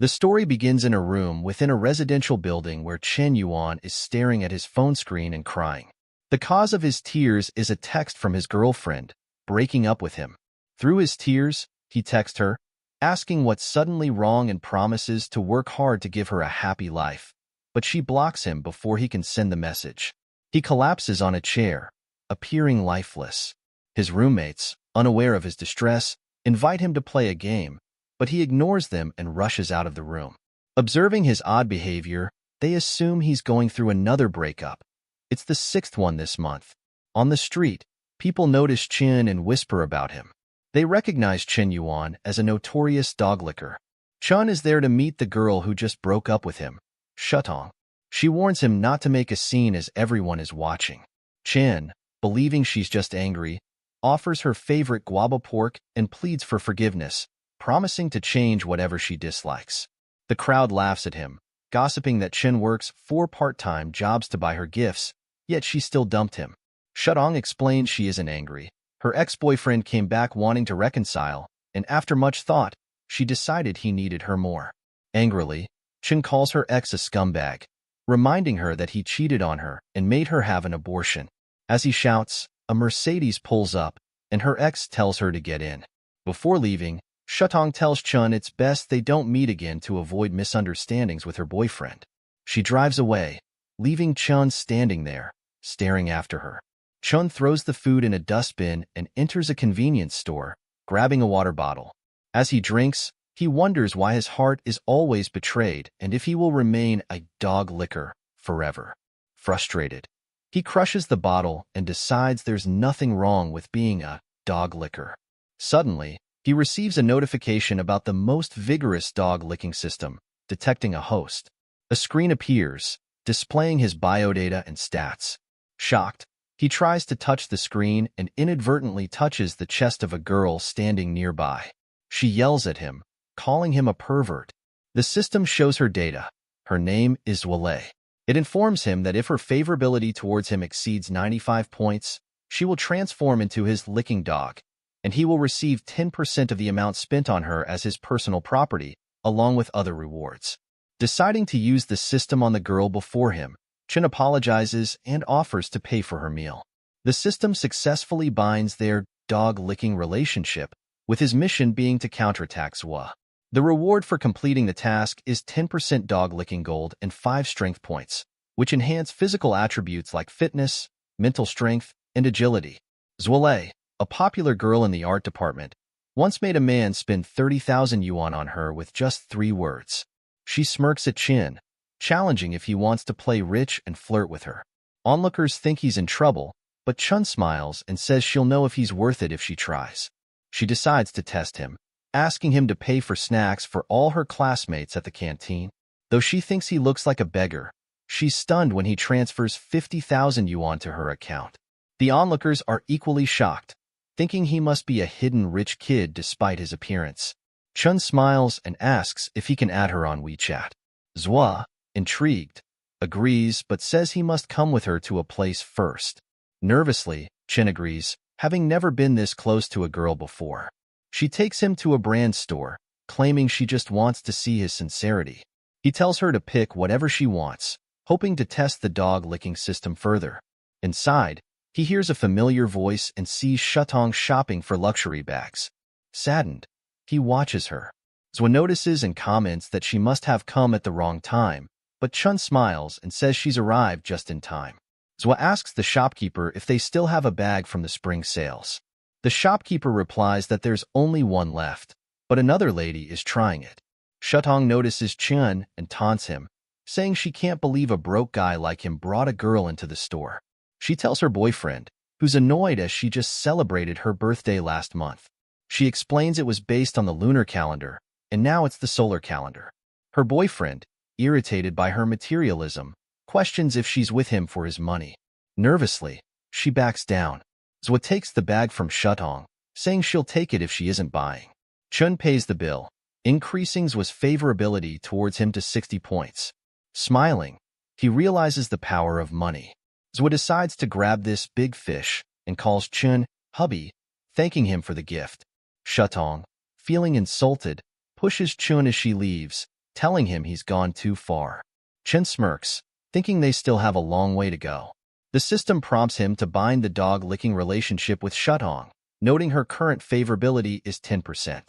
The story begins in a room within a residential building where Chen Yuan is staring at his phone screen and crying. The cause of his tears is a text from his girlfriend, breaking up with him. Through his tears, he texts her, asking what's suddenly wrong and promises to work hard to give her a happy life. But she blocks him before he can send the message. He collapses on a chair, appearing lifeless. His roommates, unaware of his distress, invite him to play a game, but he ignores them and rushes out of the room. Observing his odd behavior, they assume he's going through another breakup. It's the 6th one this month. On the street, people notice Chen and whisper about him. They recognize Chen Yuan as a notorious dog licker. Chen is there to meet the girl who just broke up with him, Shutong. She warns him not to make a scene as everyone is watching. Chen, believing she's just angry, offers her favorite guava pork and pleads for forgiveness, promising to change whatever she dislikes. The crowd laughs at him, gossiping that Chen works 4 part-time jobs to buy her gifts, yet she still dumped him. Shutong explains she isn't angry. Her ex-boyfriend came back wanting to reconcile, and after much thought, she decided he needed her more. Angrily, Chen calls her ex a scumbag, reminding her that he cheated on her and made her have an abortion. As he shouts, a Mercedes pulls up, and her ex tells her to get in. Before leaving, Shutong tells Chen it's best they don't meet again to avoid misunderstandings with her boyfriend. She drives away, leaving Chen standing there, staring after her. Chen throws the food in a dustbin and enters a convenience store, grabbing a water bottle. As he drinks, he wonders why his heart is always betrayed and if he will remain a dog licker forever. Frustrated, he crushes the bottle and decides there's nothing wrong with being a dog licker. Suddenly, he receives a notification about the most vigorous dog licking system, detecting a host. A screen appears, displaying his biodata and stats. Shocked, he tries to touch the screen and inadvertently touches the chest of a girl standing nearby. She yells at him, calling him a pervert. The system shows her data. Her name is Wale. It informs him that if her favorability towards him exceeds 95 points, she will transform into his licking dog, and he will receive 10% of the amount spent on her as his personal property, along with other rewards. Deciding to use the system on the girl before him, Chen apologizes and offers to pay for her meal. The system successfully binds their dog-licking relationship, with his mission being to counterattack Zhua. The reward for completing the task is 10% dog-licking gold and 5 strength points, which enhance physical attributes like fitness, mental strength, and agility. Zhualei, a popular girl in the art department, once made a man spend 30,000 yuan on her with just 3 words. She smirks at Chen, challenging if he wants to play rich and flirt with her. Onlookers think he's in trouble, but Chen smiles and says she'll know if he's worth it if she tries. She decides to test him, asking him to pay for snacks for all her classmates at the canteen. Though she thinks he looks like a beggar, she's stunned when he transfers 50,000 yuan to her account. The onlookers are equally shocked, thinking he must be a hidden rich kid despite his appearance. Chen smiles and asks if he can add her on WeChat. Zhua, intrigued, agrees but says he must come with her to a place first. Nervously, Chen agrees, having never been this close to a girl before. She takes him to a brand store, claiming she just wants to see his sincerity. He tells her to pick whatever she wants, hoping to test the dog-licking system further. Inside, he hears a familiar voice and sees Shutong shopping for luxury bags. Saddened, he watches her. Zhua notices and comments that she must have come at the wrong time, but Chen smiles and says she's arrived just in time. Zhua asks the shopkeeper if they still have a bag from the spring sales. The shopkeeper replies that there's only one left, but another lady is trying it. Shutong notices Chen and taunts him, saying she can't believe a broke guy like him brought a girl into the store. She tells her boyfriend, who's annoyed as she just celebrated her birthday last month. She explains it was based on the lunar calendar, and now it's the solar calendar. Her boyfriend, irritated by her materialism, questions if she's with him for his money. Nervously, she backs down. Zhua takes the bag from Shutong, saying she'll take it if she isn't buying. Chen pays the bill, increasing Zhua's favorability towards him to 60 points. Smiling, he realizes the power of money. Zhua decides to grab this big fish and calls Chen hubby, thanking him for the gift. Shutong, feeling insulted, pushes Chen as she leaves, telling him he's gone too far. Chen smirks, thinking they still have a long way to go. The system prompts him to bind the dog-licking relationship with Shutong, noting her current favorability is 10%.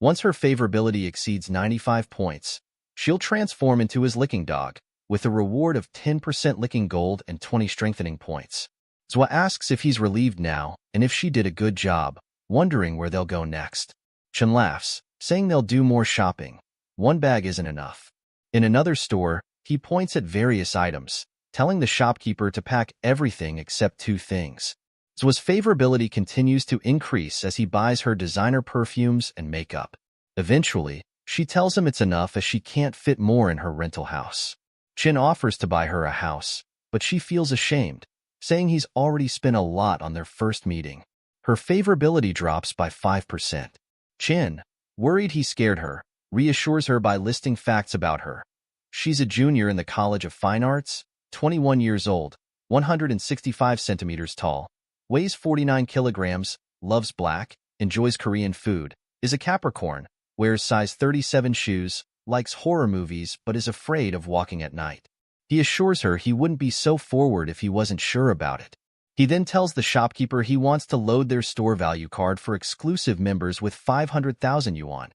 Once her favorability exceeds 95 points, she'll transform into his licking dog, with a reward of 10% licking gold and 20 strengthening points. Zwa asks if he's relieved now and if she did a good job, wondering where they'll go next. Chen laughs, saying they'll do more shopping. One bag isn't enough. In another store, he points at various items, telling the shopkeeper to pack everything except 2 things. Zwa's favorability continues to increase as he buys her designer perfumes and makeup. Eventually, she tells him it's enough as she can't fit more in her rental house. Chen offers to buy her a house, but she feels ashamed, saying he's already spent a lot on their first meeting. Her favorability drops by 5%. Chen, worried he scared her, reassures her by listing facts about her. She's a junior in the College of Fine Arts, 21 years old, 165 centimeters tall, weighs 49 kilograms, loves black, enjoys Korean food, is a Capricorn, wears size 37 shoes, likes horror movies but is afraid of walking at night. He assures her he wouldn't be so forward if he wasn't sure about it. He then tells the shopkeeper he wants to load their store value card for exclusive members with 500,000 yuan,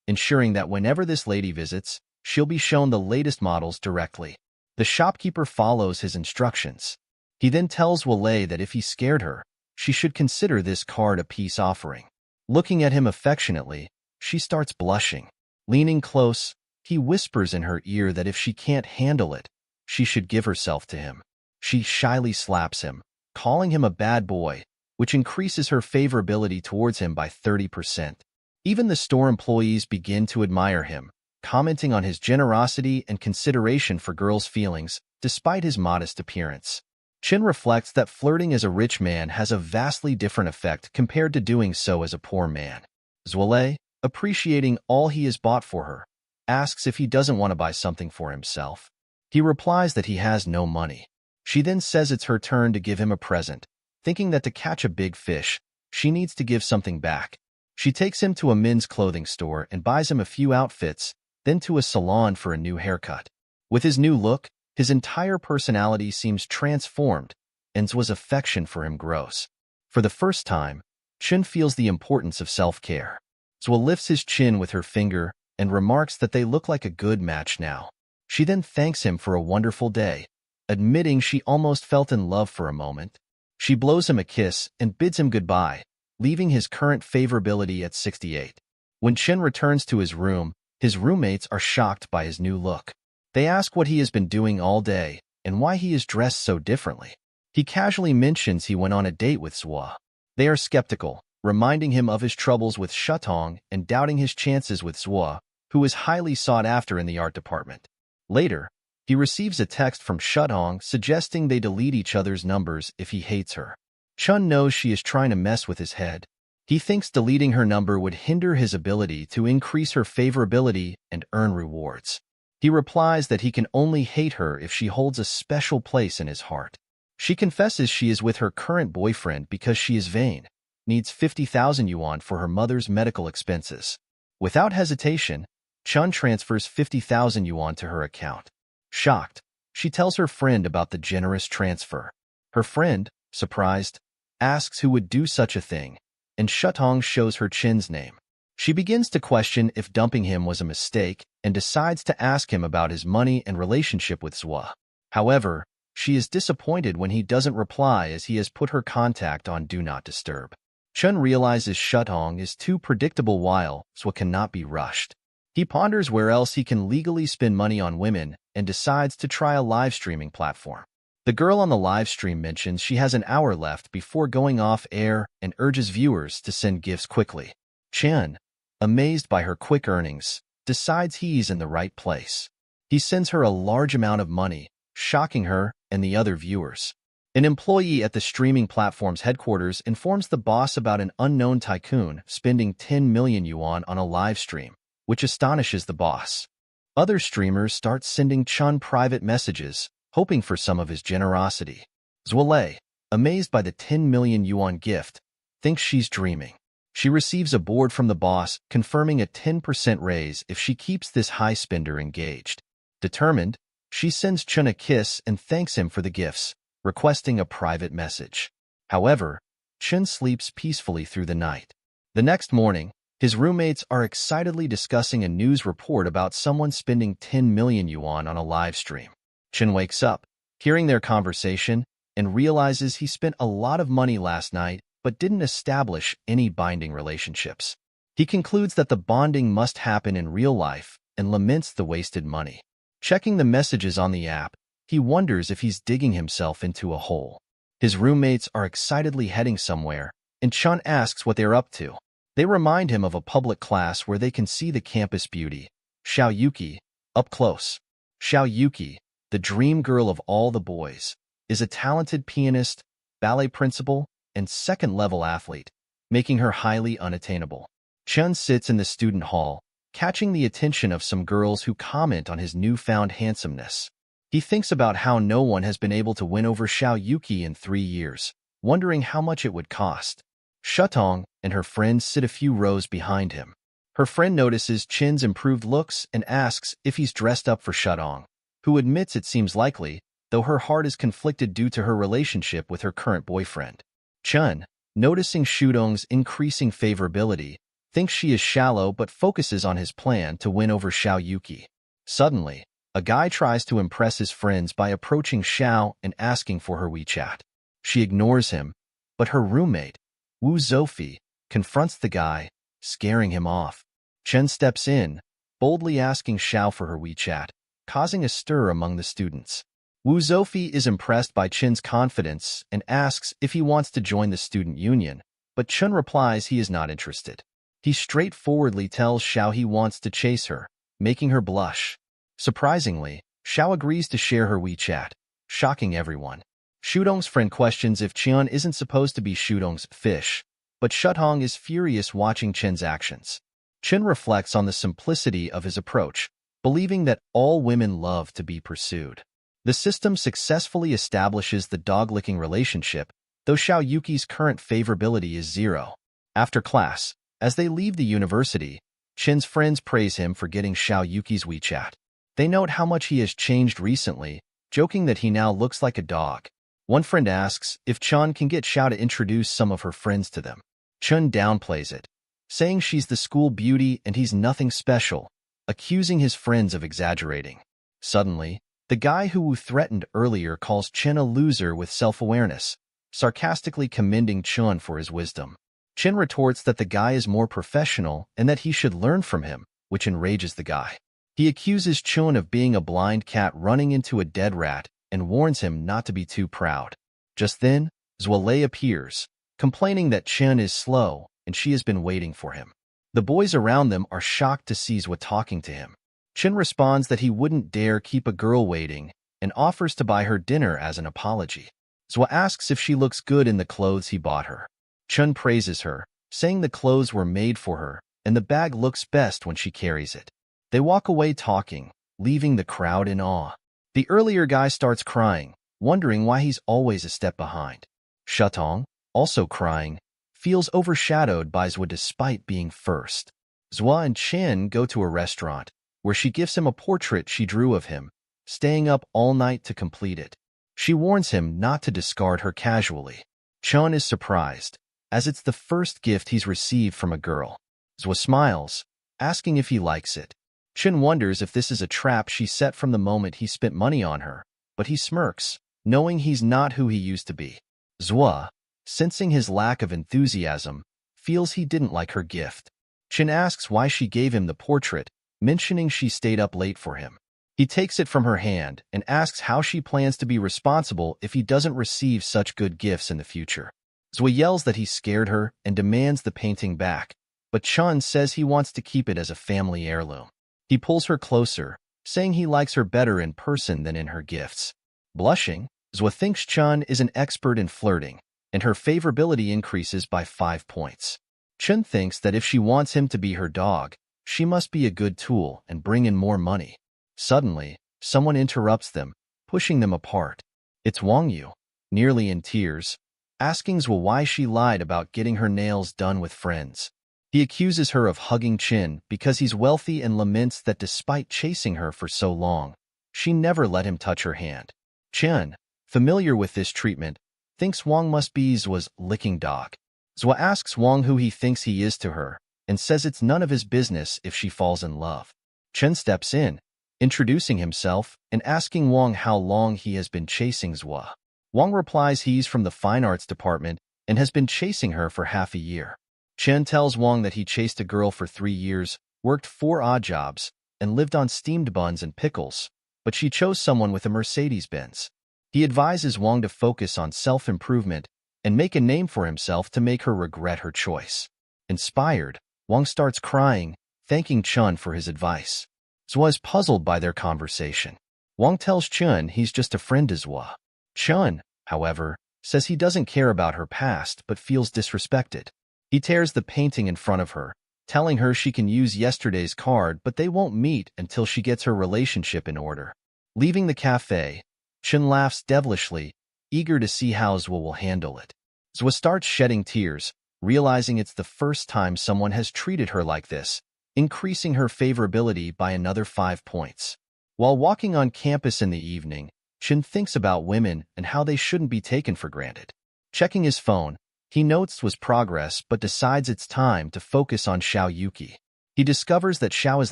ensuring that whenever this lady visits, she'll be shown the latest models directly. The shopkeeper follows his instructions. He then tells Wale that if he scared her, she should consider this card a peace offering. Looking at him affectionately, she starts blushing. Leaning close, he whispers in her ear that if she can't handle it, she should give herself to him. She shyly slaps him, calling him a bad boy, which increases her favorability towards him by 30%. Even the store employees begin to admire him, commenting on his generosity and consideration for girls' feelings, despite his modest appearance. Chen reflects that flirting as a rich man has a vastly different effect compared to doing so as a poor man. Zwale, appreciating all he has bought for her, asks if he doesn't want to buy something for himself. He replies that he has no money. She then says it's her turn to give him a present, thinking that to catch a big fish, she needs to give something back. She takes him to a men's clothing store and buys him a few outfits, then to a salon for a new haircut. With his new look, his entire personality seems transformed, and Zwa's affection for him grows. For the first time, Chen feels the importance of self-care. Zwa lifts his chin with her finger and remarks that they look like a good match now. She then thanks him for a wonderful day, admitting she almost felt in love for a moment. She blows him a kiss and bids him goodbye, leaving his current favorability at 68. When Chen returns to his room, his roommates are shocked by his new look. They ask what he has been doing all day and why he is dressed so differently. He casually mentions he went on a date with Zwa. They are skeptical, reminding him of his troubles with Shutong and doubting his chances with Zwa, who is highly sought after in the art department. Later, he receives a text from Shutong suggesting they delete each other's numbers if he hates her. Chun knows she is trying to mess with his head. He thinks deleting her number would hinder his ability to increase her favorability and earn rewards. He replies that he can only hate her if she holds a special place in his heart. She confesses she is with her current boyfriend because she is vain, needs 50,000 yuan for her mother's medical expenses. Without hesitation, Chun transfers 50,000 yuan to her account. Shocked, she tells her friend about the generous transfer. Her friend, surprised, asks who would do such a thing, and Shutong shows her Chin's name. She begins to question if dumping him was a mistake and decides to ask him about his money and relationship with Zwa. However, she is disappointed when he doesn't reply as he has put her contact on Do Not Disturb. Chun realizes Shutong is too predictable while Zwa cannot be rushed. He ponders where else he can legally spend money on women and decides to try a live streaming platform. The girl on the live stream mentions she has an hour left before going off air and urges viewers to send gifts quickly. Chen, amazed by her quick earnings, decides he's in the right place. He sends her a large amount of money, shocking her and the other viewers. An employee at the streaming platform's headquarters informs the boss about an unknown tycoon spending 10 million yuan on a live stream, which astonishes the boss. Other streamers start sending Chun private messages, hoping for some of his generosity. Zwale, amazed by the 10 million yuan gift, thinks she's dreaming. She receives a board from the boss confirming a 10% raise if she keeps this high spender engaged. Determined, she sends Chun a kiss and thanks him for the gifts, requesting a private message. However, Chun sleeps peacefully through the night. The next morning, his roommates are excitedly discussing a news report about someone spending 10 million yuan on a live stream. Chun wakes up, hearing their conversation, and realizes he spent a lot of money last night but didn't establish any binding relationships. He concludes that the bonding must happen in real life and laments the wasted money. Checking the messages on the app, he wonders if he's digging himself into a hole. His roommates are excitedly heading somewhere, and Chun asks what they're up to. They remind him of a public class where they can see the campus beauty, Xiao Yuki, up close. Xiao Yuki, the dream girl of all the boys, is a talented pianist, ballet principal, and second-level athlete, making her highly unattainable. Chun sits in the student hall, catching the attention of some girls who comment on his newfound handsomeness. He thinks about how no one has been able to win over Xiao Yuki in 3 years, wondering how much it would cost. Shutong and her friend sit a few rows behind him. Her friend notices Chin's improved looks and asks if he's dressed up for Shutong, who admits it seems likely, though her heart is conflicted due to her relationship with her current boyfriend. Chun, noticing Shutong's increasing favorability, thinks she is shallow but focuses on his plan to win over Xiao Yuki. Suddenly, a guy tries to impress his friends by approaching Xiao and asking for her WeChat. She ignores him, but her roommate, Wu Zofei, confronts the guy, scaring him off. Chen steps in, boldly asking Xiao for her WeChat, causing a stir among the students. Wu Zofei is impressed by Chen's confidence and asks if he wants to join the student union, but Chen replies he is not interested. He straightforwardly tells Xiao he wants to chase her, making her blush. Surprisingly, Xiao agrees to share her WeChat, shocking everyone. Shudong's friend questions if Qian isn't supposed to be Shudong's fish, but Shutong is furious watching Chen's actions. Chen reflects on the simplicity of his approach, believing that all women love to be pursued. The system successfully establishes the dog-licking relationship, though Xiao Yuki's current favorability is 0. After class, as they leave the university, Chen's friends praise him for getting Xiao Yuki's WeChat. They note how much he has changed recently, joking that he now looks like a dog. One friend asks if Chun can get Xiao to introduce some of her friends to them. Chun downplays it, saying she's the school beauty and he's nothing special, accusing his friends of exaggerating. Suddenly, the guy who Wu threatened earlier calls Chen a loser with self-awareness, sarcastically commending Chun for his wisdom. Chen retorts that the guy is more professional and that he should learn from him, which enrages the guy. He accuses Chun of being a blind cat running into a dead rat and warns him not to be too proud. Just then, Zuolei appears, complaining that Chen is slow and she has been waiting for him. The boys around them are shocked to see Zua talking to him. Chen responds that he wouldn't dare keep a girl waiting and offers to buy her dinner as an apology. Zua asks if she looks good in the clothes he bought her. Chen praises her, saying the clothes were made for her and the bag looks best when she carries it. They walk away talking, leaving the crowd in awe. The earlier guy starts crying, wondering why he's always a step behind. Shutong, also crying, feels overshadowed by Zua despite being first. Zua and Chen go to a restaurant, where she gives him a portrait she drew of him, staying up all night to complete it. She warns him not to discard her casually. Chun is surprised, as it's the first gift he's received from a girl. Zua smiles, asking if he likes it. Chen wonders if this is a trap she set from the moment he spent money on her, but he smirks, knowing he's not who he used to be. Zua, sensing his lack of enthusiasm, feels he didn't like her gift. Chen asks why she gave him the portrait, mentioning she stayed up late for him. He takes it from her hand and asks how she plans to be responsible if he doesn't receive such good gifts in the future. Zua yells that he scared her and demands the painting back, but Chun says he wants to keep it as a family heirloom. He pulls her closer, saying he likes her better in person than in her gifts. Blushing, Zua thinks Chun is an expert in flirting, and her favorability increases by 5 points. Chun thinks that if she wants him to be her dog, she must be a good tool and bring in more money. Suddenly, someone interrupts them, pushing them apart. It's Wang Yu. Nearly in tears, asking Zwa why she lied about getting her nails done with friends. He accuses her of hugging Chin because he's wealthy and laments that despite chasing her for so long, she never let him touch her hand. Chin, familiar with this treatment, thinks Wang must be Zwa's licking dog. Zwa asks Wang who he thinks he is to her and says it's none of his business if she falls in love. Chen steps in, introducing himself and asking Wang how long he has been chasing Zwa. Wang replies he's from the fine arts department and has been chasing her for half a year. Chen tells Wang that he chased a girl for 3 years, worked 4 odd jobs, and lived on steamed buns and pickles, but she chose someone with a Mercedes-Benz. He advises Wang to focus on self-improvement and make a name for himself to make her regret her choice. Inspired, Wang starts crying, thanking Chun for his advice. Zwa is puzzled by their conversation. Wang tells Chun he's just a friend to Zwa. Chun, however, says he doesn't care about her past but feels disrespected. He tears the painting in front of her, telling her she can use yesterday's card but they won't meet until she gets her relationship in order. Leaving the cafe, Chun laughs devilishly, eager to see how Zwa will handle it. Zwa starts shedding tears, realizing it's the first time someone has treated her like this, increasing her favorability by another 5 points. While walking on campus in the evening, Chun thinks about women and how they shouldn't be taken for granted. Checking his phone, he notes Zwa's progress but decides it's time to focus on Xiao Yuki. He discovers that Xiao is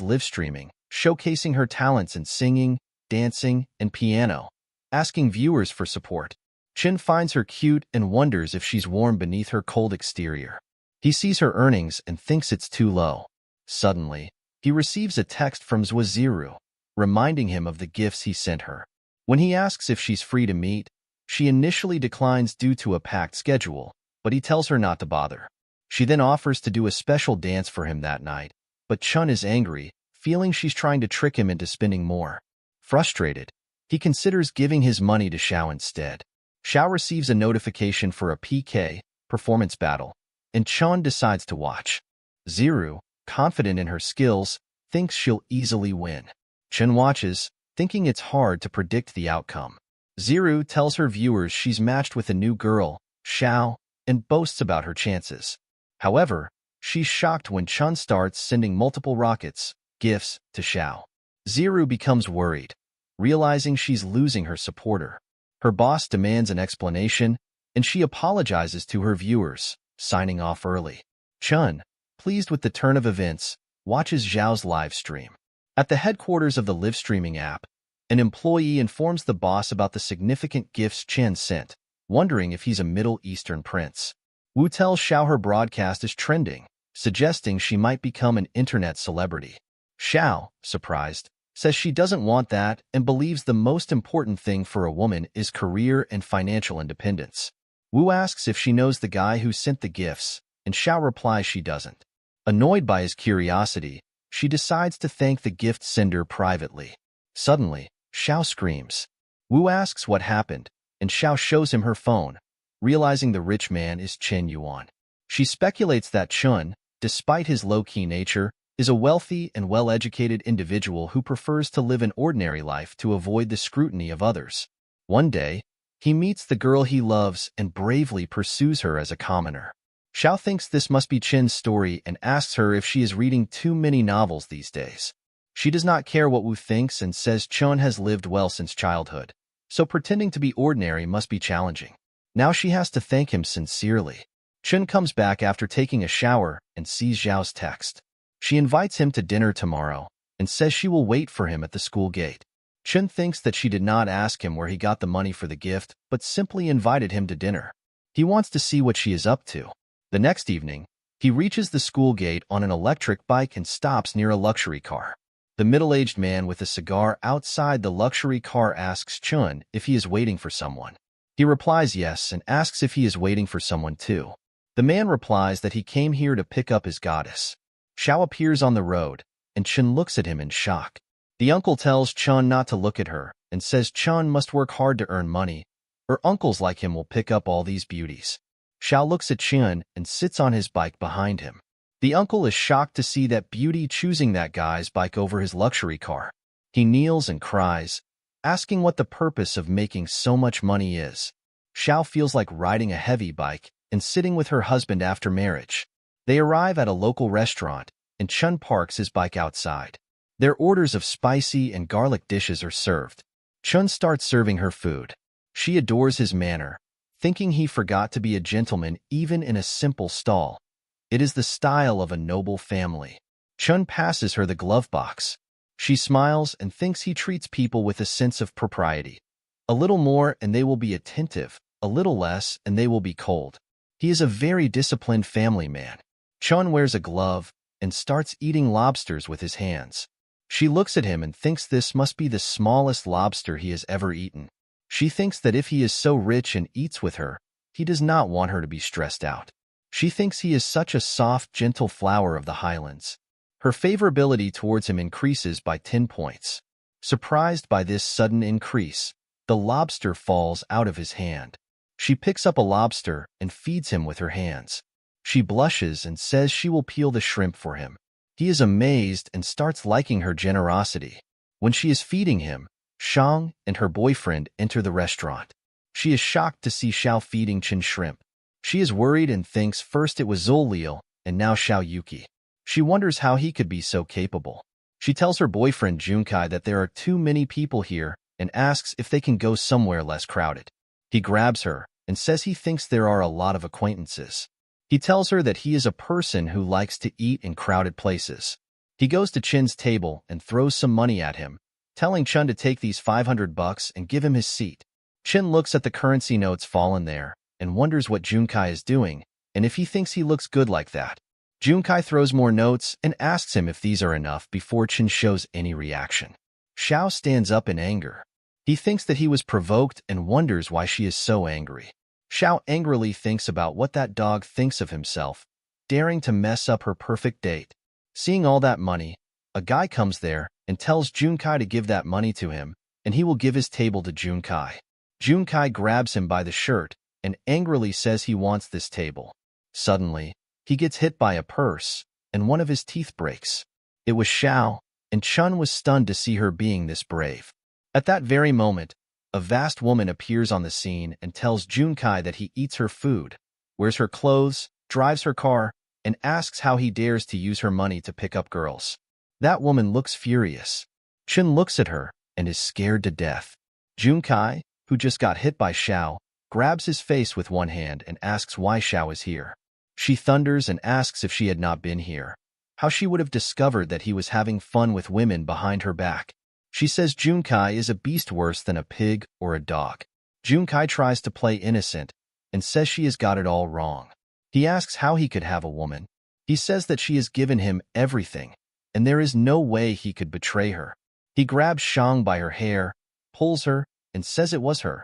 live-streaming, showcasing her talents in singing, dancing, and piano, asking viewers for support. Chin finds her cute and wonders if she's warm beneath her cold exterior. He sees her earnings and thinks it's too low. Suddenly, he receives a text from Zwa Ziru, reminding him of the gifts he sent her. When he asks if she's free to meet, she initially declines due to a packed schedule, but he tells her not to bother. She then offers to do a special dance for him that night, but Chun is angry, feeling she's trying to trick him into spending more. Frustrated, he considers giving his money to Xiao instead. Xiao receives a notification for a PK, performance battle, and Chun decides to watch. Ziru, confident in her skills, thinks she'll easily win. Chen watches, thinking it's hard to predict the outcome. Ziru tells her viewers she's matched with a new girl, Xiao, and boasts about her chances. However, she's shocked when Chun starts sending multiple rockets, gifts, to Xiao. Ziru becomes worried, realizing she's losing her supporter. Her boss demands an explanation, and she apologizes to her viewers, signing off early. Chun, pleased with the turn of events, watches Zhao's live stream. At the headquarters of the live streaming app, an employee informs the boss about the significant gifts Chen sent, wondering if he's a Middle Eastern prince. Wu tells Xiao her broadcast is trending, suggesting she might become an internet celebrity. Xiao, surprised, says she doesn't want that and believes the most important thing for a woman is career and financial independence. Wu asks if she knows the guy who sent the gifts, and Xiao replies she doesn't. Annoyed by his curiosity, she decides to thank the gift sender privately. Suddenly, Xiao screams. Wu asks what happened, and Xiao shows him her phone, realizing the rich man is Chen Yuan. She speculates that Chun, despite his low-key nature, is a wealthy and well-educated individual who prefers to live an ordinary life to avoid the scrutiny of others. One day, he meets the girl he loves and bravely pursues her as a commoner. Xiao thinks this must be Chen's story and asks her if she is reading too many novels these days. She does not care what Wu thinks and says Chen has lived well since childhood, so pretending to be ordinary must be challenging. Now she has to thank him sincerely. Chen comes back after taking a shower and sees Zhao's text. She invites him to dinner tomorrow and says she will wait for him at the school gate. Chen thinks that she did not ask him where he got the money for the gift, but simply invited him to dinner. He wants to see what she is up to. The next evening, he reaches the school gate on an electric bike and stops near a luxury car. The middle-aged man with a cigar outside the luxury car asks Chun if he is waiting for someone. He replies yes and asks if he is waiting for someone too. The man replies that he came here to pick up his goddess. Xiao appears on the road, and Chun looks at him in shock. The uncle tells Chun not to look at her and says Chun must work hard to earn money, or uncles like him will pick up all these beauties. Xiao looks at Chun and sits on his bike behind him. The uncle is shocked to see that beauty choosing that guy's bike over his luxury car. He kneels and cries, asking what the purpose of making so much money is. Xiao feels like riding a heavy bike and sitting with her husband after marriage. They arrive at a local restaurant, and Chun parks his bike outside. Their orders of spicy and garlic dishes are served. Chun starts serving her food. She adores his manner, thinking he forgot to be a gentleman even in a simple stall. It is the style of a noble family. Chun passes her the glove box. She smiles and thinks he treats people with a sense of propriety. A little more and they will be attentive, a little less and they will be cold. He is a very disciplined family man. Chun wears a glove and starts eating lobsters with his hands. She looks at him and thinks this must be the smallest lobster he has ever eaten. She thinks that if he is so rich and eats with her, he does not want her to be stressed out. She thinks he is such a soft, gentle flower of the highlands. Her favorability towards him increases by 10 points. Surprised by this sudden increase, the lobster falls out of his hand. She picks up a lobster and feeds him with her hands. She blushes and says she will peel the shrimp for him. He is amazed and starts liking her generosity. When she is feeding him, Shang and her boyfriend enter the restaurant. She is shocked to see Xiao feeding Chen shrimp. She is worried and thinks first it was Zhou Liu and now Xiao Yuki. She wonders how he could be so capable. She tells her boyfriend Junkai that there are too many people here and asks if they can go somewhere less crowded. He grabs her and says he thinks there are a lot of acquaintances. He tells her that he is a person who likes to eat in crowded places. He goes to Chen's table and throws some money at him, telling Chen to take these $500 and give him his seat. Chen looks at the currency notes fallen there and wonders what Junkai is doing and if he thinks he looks good like that. Junkai throws more notes and asks him if these are enough before Chen shows any reaction. Xiao stands up in anger. He thinks that he was provoked and wonders why she is so angry. Xiao angrily thinks about what that dog thinks of himself, daring to mess up her perfect date. Seeing all that money, a guy comes there and tells Junkai to give that money to him, and he will give his table to Junkai. Junkai grabs him by the shirt and angrily says he wants this table. Suddenly, he gets hit by a purse, and one of his teeth breaks. It was Xiao, and Chun was stunned to see her being this brave. At that very moment, a vast woman appears on the scene and tells Junkai that he eats her food, wears her clothes, drives her car, and asks how he dares to use her money to pick up girls. That woman looks furious. Chun looks at her and is scared to death. Junkai, who just got hit by Xiao, grabs his face with one hand and asks why Xiao is here. She thunders and asks if she had not been here, how she would have discovered that he was having fun with women behind her back. She says Junkai is a beast worse than a pig or a dog. Junkai tries to play innocent and says she has got it all wrong. He asks how he could have a woman. He says that she has given him everything, and there is no way he could betray her. He grabs Shang by her hair, pulls her, and says it was her.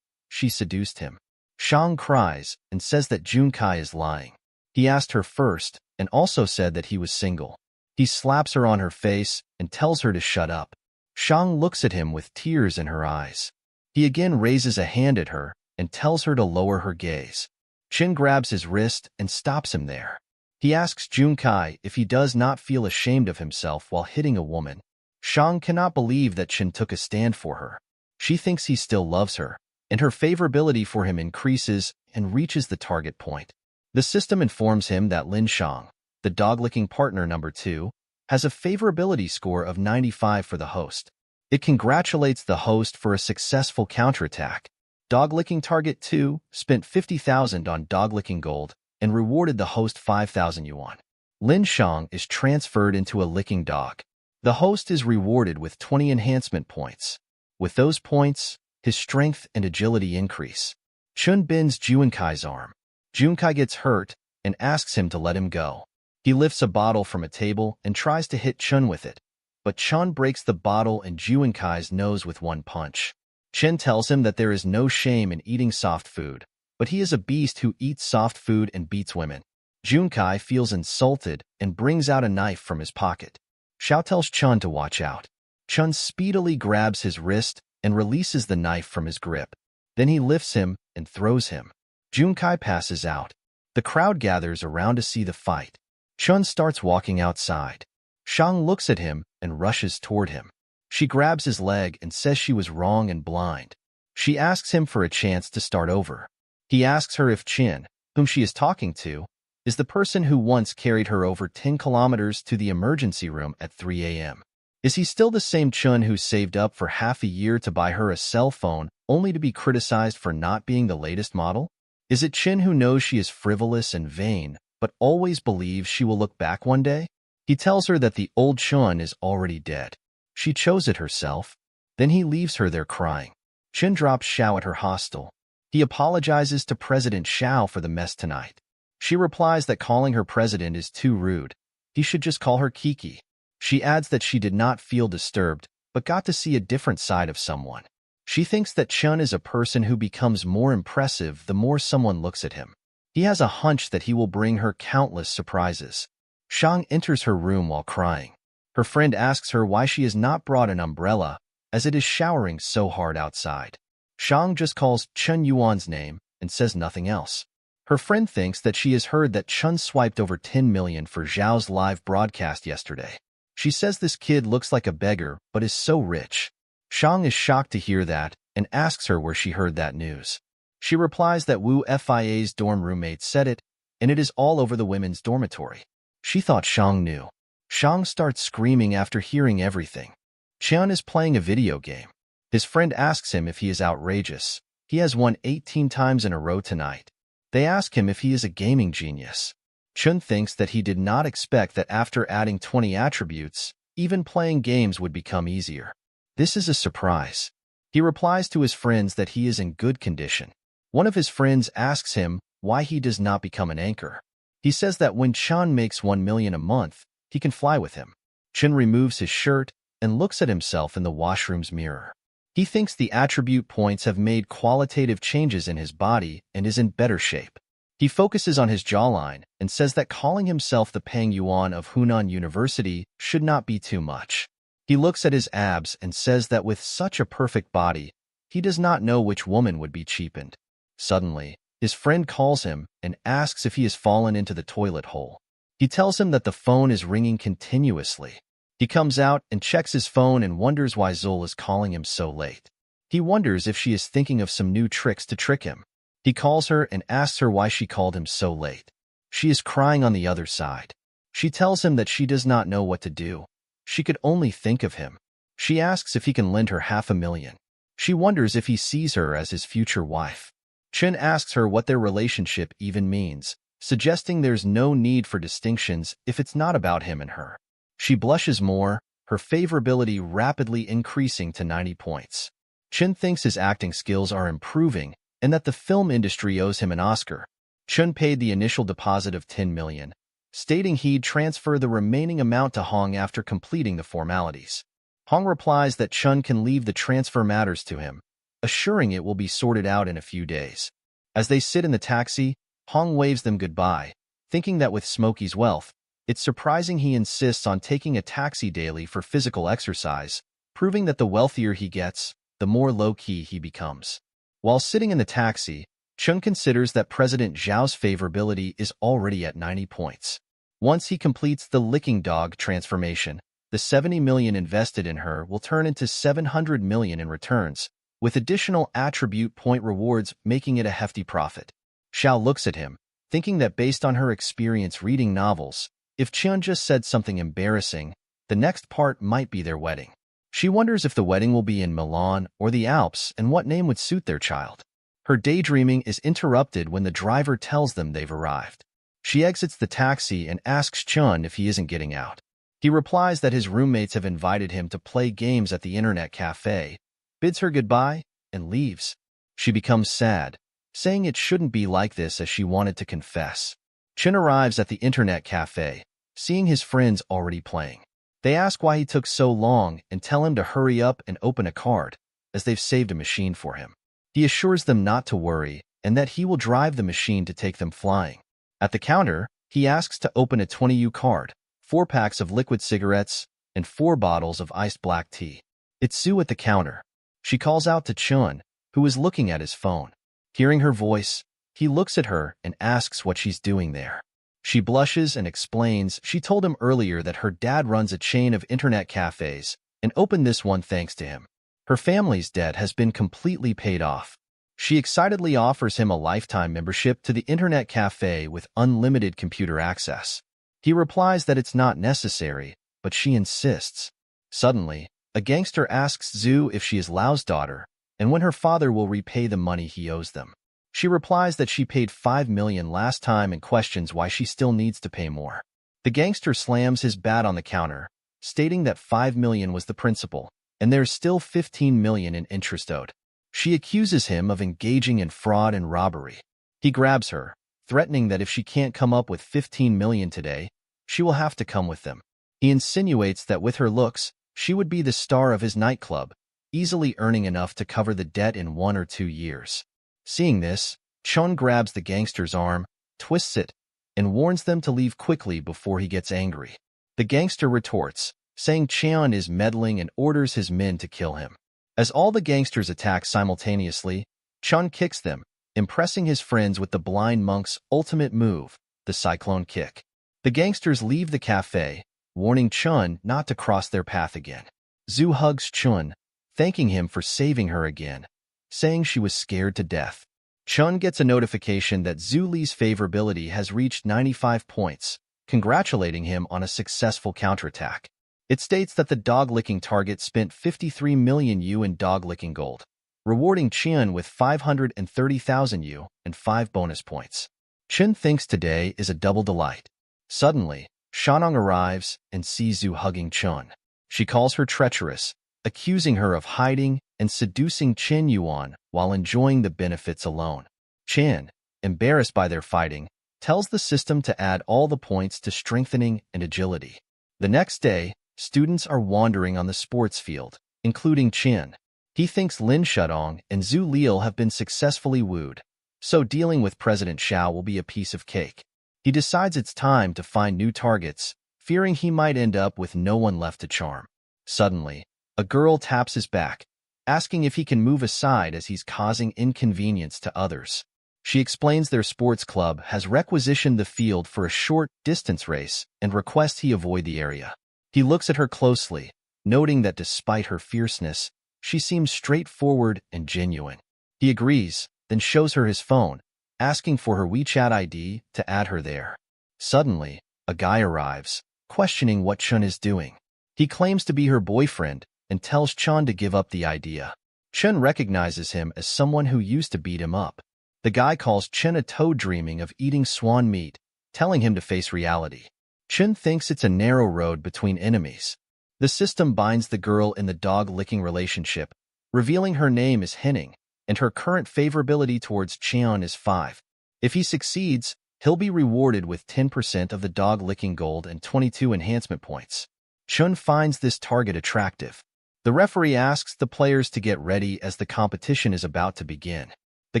She seduced him. Shang cries and says that Junkai is lying. He asked her first and also said that he was single. He slaps her on her face and tells her to shut up. Shang looks at him with tears in her eyes. He again raises a hand at her and tells her to lower her gaze. Chen grabs his wrist and stops him there. He asks Junkai if he does not feel ashamed of himself while hitting a woman. Shang cannot believe that Chen took a stand for her. She thinks he still loves her, and her favorability for him increases and reaches the target point. The system informs him that Lin Shang, the dog-licking partner number 2, has a favorability score of 95 for the host. It congratulates the host for a successful counterattack. Dog-licking target 2 spent 50,000 on dog-licking gold and rewarded the host 5,000 yuan. Lin Shang is transferred into a licking dog. The host is rewarded with 20 enhancement points. With those points, his strength and agility increase. Chun bends Junkai's arm. Junkai gets hurt and asks him to let him go. He lifts a bottle from a table and tries to hit Chun with it, but Chun breaks the bottle in Junkai's nose with one punch. Chen tells him that there is no shame in eating soft food, but he is a beast who eats soft food and beats women. Junkai feels insulted and brings out a knife from his pocket. Xiao tells Chun to watch out. Chun speedily grabs his wrist and releases the knife from his grip. Then he lifts him and throws him. Junkai passes out. The crowd gathers around to see the fight. Chun starts walking outside. Shang looks at him and rushes toward him. She grabs his leg and says she was wrong and blind. She asks him for a chance to start over. He asks her if Chin, whom she is talking to, is the person who once carried her over 10 kilometers to the emergency room at 3 a.m. Is he still the same Chun who saved up for half a year to buy her a cell phone only to be criticized for not being the latest model? Is it Chin who knows she is frivolous and vain, but always believes she will look back one day? He tells her that the old Chun is already dead. She chose it herself. Then he leaves her there crying. Chin drops Xiao at her hostel. He apologizes to President Xiao for the mess tonight. She replies that calling her president is too rude. He should just call her Kiki. She adds that she did not feel disturbed, but got to see a different side of someone. She thinks that Chun is a person who becomes more impressive the more someone looks at him. He has a hunch that he will bring her countless surprises. Shang enters her room while crying. Her friend asks her why she has not brought an umbrella, as it is showering so hard outside. Shang just calls Chun Yuan's name and says nothing else. Her friend thinks that she has heard that Chun swiped over 10 million for Zhao's live broadcast yesterday. She says this kid looks like a beggar but is so rich. Shang is shocked to hear that and asks her where she heard that news. She replies that Wu Fia's dorm roommate said it, and it is all over the women's dormitory. She thought Shang knew. Shang starts screaming after hearing everything. Chun is playing a video game. His friend asks him if he is outrageous. He has won 18 times in a row tonight. They ask him if he is a gaming genius. Chun thinks that he did not expect that after adding 20 attributes, even playing games would become easier. This is a surprise. He replies to his friends that he is in good condition. One of his friends asks him why he does not become an anchor. He says that when Chun makes 1 million a month, he can fly with him. Chun removes his shirt and looks at himself in the washroom's mirror. He thinks the attribute points have made qualitative changes in his body and is in better shape. He focuses on his jawline and says that calling himself the Peng Yuan of Hunan University should not be too much. He looks at his abs and says that with such a perfect body, he does not know which woman would be cheapened. Suddenly, his friend calls him and asks if he has fallen into the toilet hole. He tells him that the phone is ringing continuously. He comes out and checks his phone and wonders why Zul is calling him so late. He wonders if she is thinking of some new tricks to trick him. He calls her and asks her why she called him so late. She is crying on the other side. She tells him that she does not know what to do. She could only think of him. She asks if he can lend her $500,000. She wonders if he sees her as his future wife. Chen asks her what their relationship even means, suggesting there's no need for distinctions if it's not about him and her. She blushes more, her favorability rapidly increasing to 90 points. Chen thinks his acting skills are improving and that the film industry owes him an Oscar. Chen paid the initial deposit of 10 million, stating he'd transfer the remaining amount to Hong after completing the formalities. Hong replies that Chen can leave the transfer matters to him, assuring it will be sorted out in a few days. As they sit in the taxi, Hong waves them goodbye, thinking that with Smokey's wealth, it's surprising he insists on taking a taxi daily for physical exercise, proving that the wealthier he gets, the more low-key he becomes. While sitting in the taxi, Chun considers that President Zhao's favorability is already at 90 points. Once he completes the licking dog transformation, the 70 million invested in her will turn into 700 million in returns, with additional attribute point rewards making it a hefty profit. Xiao looks at him, thinking that based on her experience reading novels, if Chun just said something embarrassing, the next part might be their wedding. She wonders if the wedding will be in Milan or the Alps and what name would suit their child. Her daydreaming is interrupted when the driver tells them they've arrived. She exits the taxi and asks Chun if he isn't getting out. He replies that his roommates have invited him to play games at the internet cafe, bids her goodbye, and leaves. She becomes sad, saying it shouldn't be like this as she wanted to confess. Chun arrives at the internet cafe, seeing his friends already playing. They ask why he took so long and tell him to hurry up and open a card, as they've saved a machine for him. He assures them not to worry and that he will drive the machine to take them flying. At the counter, he asks to open a 20U card, 4 packs of liquid cigarettes, and 4 bottles of iced black tea. It's Sue at the counter. She calls out to Chun, who is looking at his phone. Hearing her voice, he looks at her and asks what she's doing there. She blushes and explains she told him earlier that her dad runs a chain of internet cafes and opened this one thanks to him. Her family's debt has been completely paid off. She excitedly offers him a lifetime membership to the internet cafe with unlimited computer access. He replies that it's not necessary, but she insists. Suddenly, a gangster asks Zhu if she is Lao's daughter, and when her father will repay the money he owes them. She replies that she paid 5 million last time and questions why she still needs to pay more. The gangster slams his bat on the counter, stating that 5 million was the principal, and there's still 15 million in interest owed. She accuses him of engaging in fraud and robbery. He grabs her, threatening that if she can't come up with 15 million today, she will have to come with them. He insinuates that with her looks, she would be the star of his nightclub, easily earning enough to cover the debt in 1 or 2 years. Seeing this, Chun grabs the gangster's arm, twists it, and warns them to leave quickly before he gets angry. The gangster retorts, saying Cheon is meddling and orders his men to kill him. As all the gangsters attack simultaneously, Chun kicks them, impressing his friends with the blind monk's ultimate move, the cyclone kick. The gangsters leave the cafe, warning Chun not to cross their path again. Zhu hugs Chun, thanking him for saving her again, saying she was scared to death. Chun gets a notification that Zhu Li's favorability has reached 95 points, congratulating him on a successful counterattack. It states that the dog-licking target spent 53 million Yu in dog-licking gold, rewarding Chun with 530,000 Yu and 5 bonus points. Chun thinks today is a double delight. Suddenly, Shanong arrives and sees Zhu hugging Chun. She calls her treacherous, accusing her of hiding and seducing Chen Yuan while enjoying the benefits alone. Chen, embarrassed by their fighting, tells the system to add all the points to strengthening and agility. The next day, students are wandering on the sports field, including Chen. He thinks Lin Shudong and Zhu Liu have been successfully wooed, so dealing with President Xiao will be a piece of cake. He decides it's time to find new targets, fearing he might end up with no one left to charm. Suddenly, a girl taps his back, asking if he can move aside as he's causing inconvenience to others. She explains their sports club has requisitioned the field for a short distance race and requests he avoid the area. He looks at her closely, noting that despite her fierceness, she seems straightforward and genuine. He agrees, then shows her his phone, asking for her WeChat ID to add her there. Suddenly, a guy arrives, questioning what Chun is doing. He claims to be her boyfriend and tells Chun to give up the idea. Chun recognizes him as someone who used to beat him up. The guy calls Chun a toad dreaming of eating swan meat, telling him to face reality. Chun thinks it's a narrow road between enemies. The system binds the girl in the dog-licking relationship, revealing her name is Henning, and her current favorability towards Cheon is 5. If he succeeds, he'll be rewarded with 10% of the dog-licking gold and 22 enhancement points. Chun finds this target attractive. The referee asks the players to get ready as the competition is about to begin. The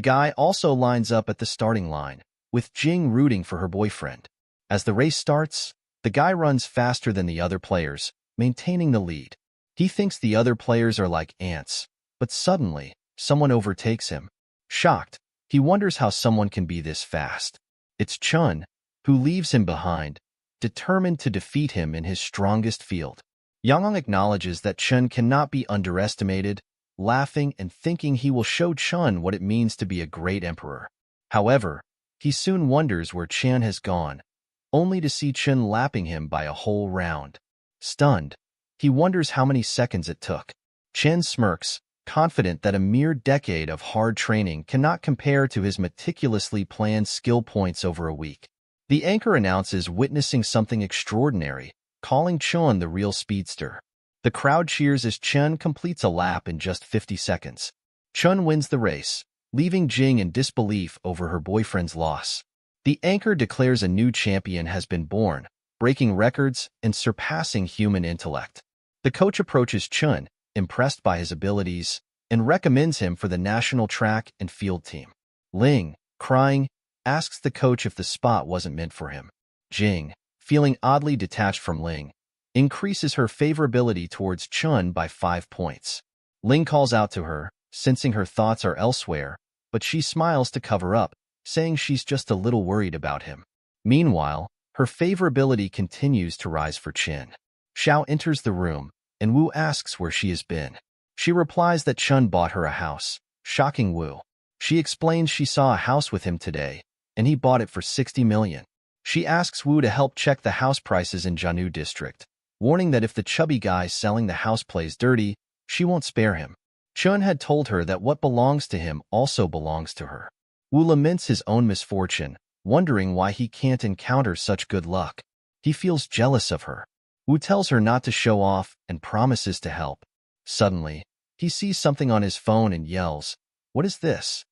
guy also lines up at the starting line, with Jing rooting for her boyfriend. As the race starts, the guy runs faster than the other players, maintaining the lead. He thinks the other players are like ants, but suddenly, someone overtakes him. Shocked, he wonders how someone can be this fast. It's Chun, who leaves him behind, determined to defeat him in his strongest field. Yang acknowledges that Chun cannot be underestimated, laughing and thinking he will show Chun what it means to be a great emperor. However, he soon wonders where Chen has gone, only to see Chun lapping him by a whole round. Stunned, he wonders how many seconds it took. Chen smirks, confident that a mere decade of hard training cannot compare to his meticulously planned skill points over a week. The anchor announces witnessing something extraordinary, calling Chun the real speedster. The crowd cheers as Chun completes a lap in just 50 seconds. Chun wins the race, leaving Jing in disbelief over her boyfriend's loss. The anchor declares a new champion has been born, breaking records and surpassing human intellect. The coach approaches Chun, impressed by his abilities, and recommends him for the national track and field team. Ling, crying, asks the coach if the spot wasn't meant for him. Jing, feeling oddly detached from Ling, increases her favorability towards Chun by 5 points. Ling calls out to her, sensing her thoughts are elsewhere, but she smiles to cover up, saying she's just a little worried about him. Meanwhile, her favorability continues to rise for Chen. Xiao enters the room, and Wu asks where she has been. She replies that Chun bought her a house, shocking Wu. She explains she saw a house with him today, and he bought it for 60 million. She asks Woo to help check the house prices in Janu district, warning that if the chubby guy selling the house plays dirty, she won't spare him. Chun had told her that what belongs to him also belongs to her. Woo laments his own misfortune, wondering why he can't encounter such good luck. He feels jealous of her. Woo tells her not to show off and promises to help. Suddenly, he sees something on his phone and yells, "What is this?"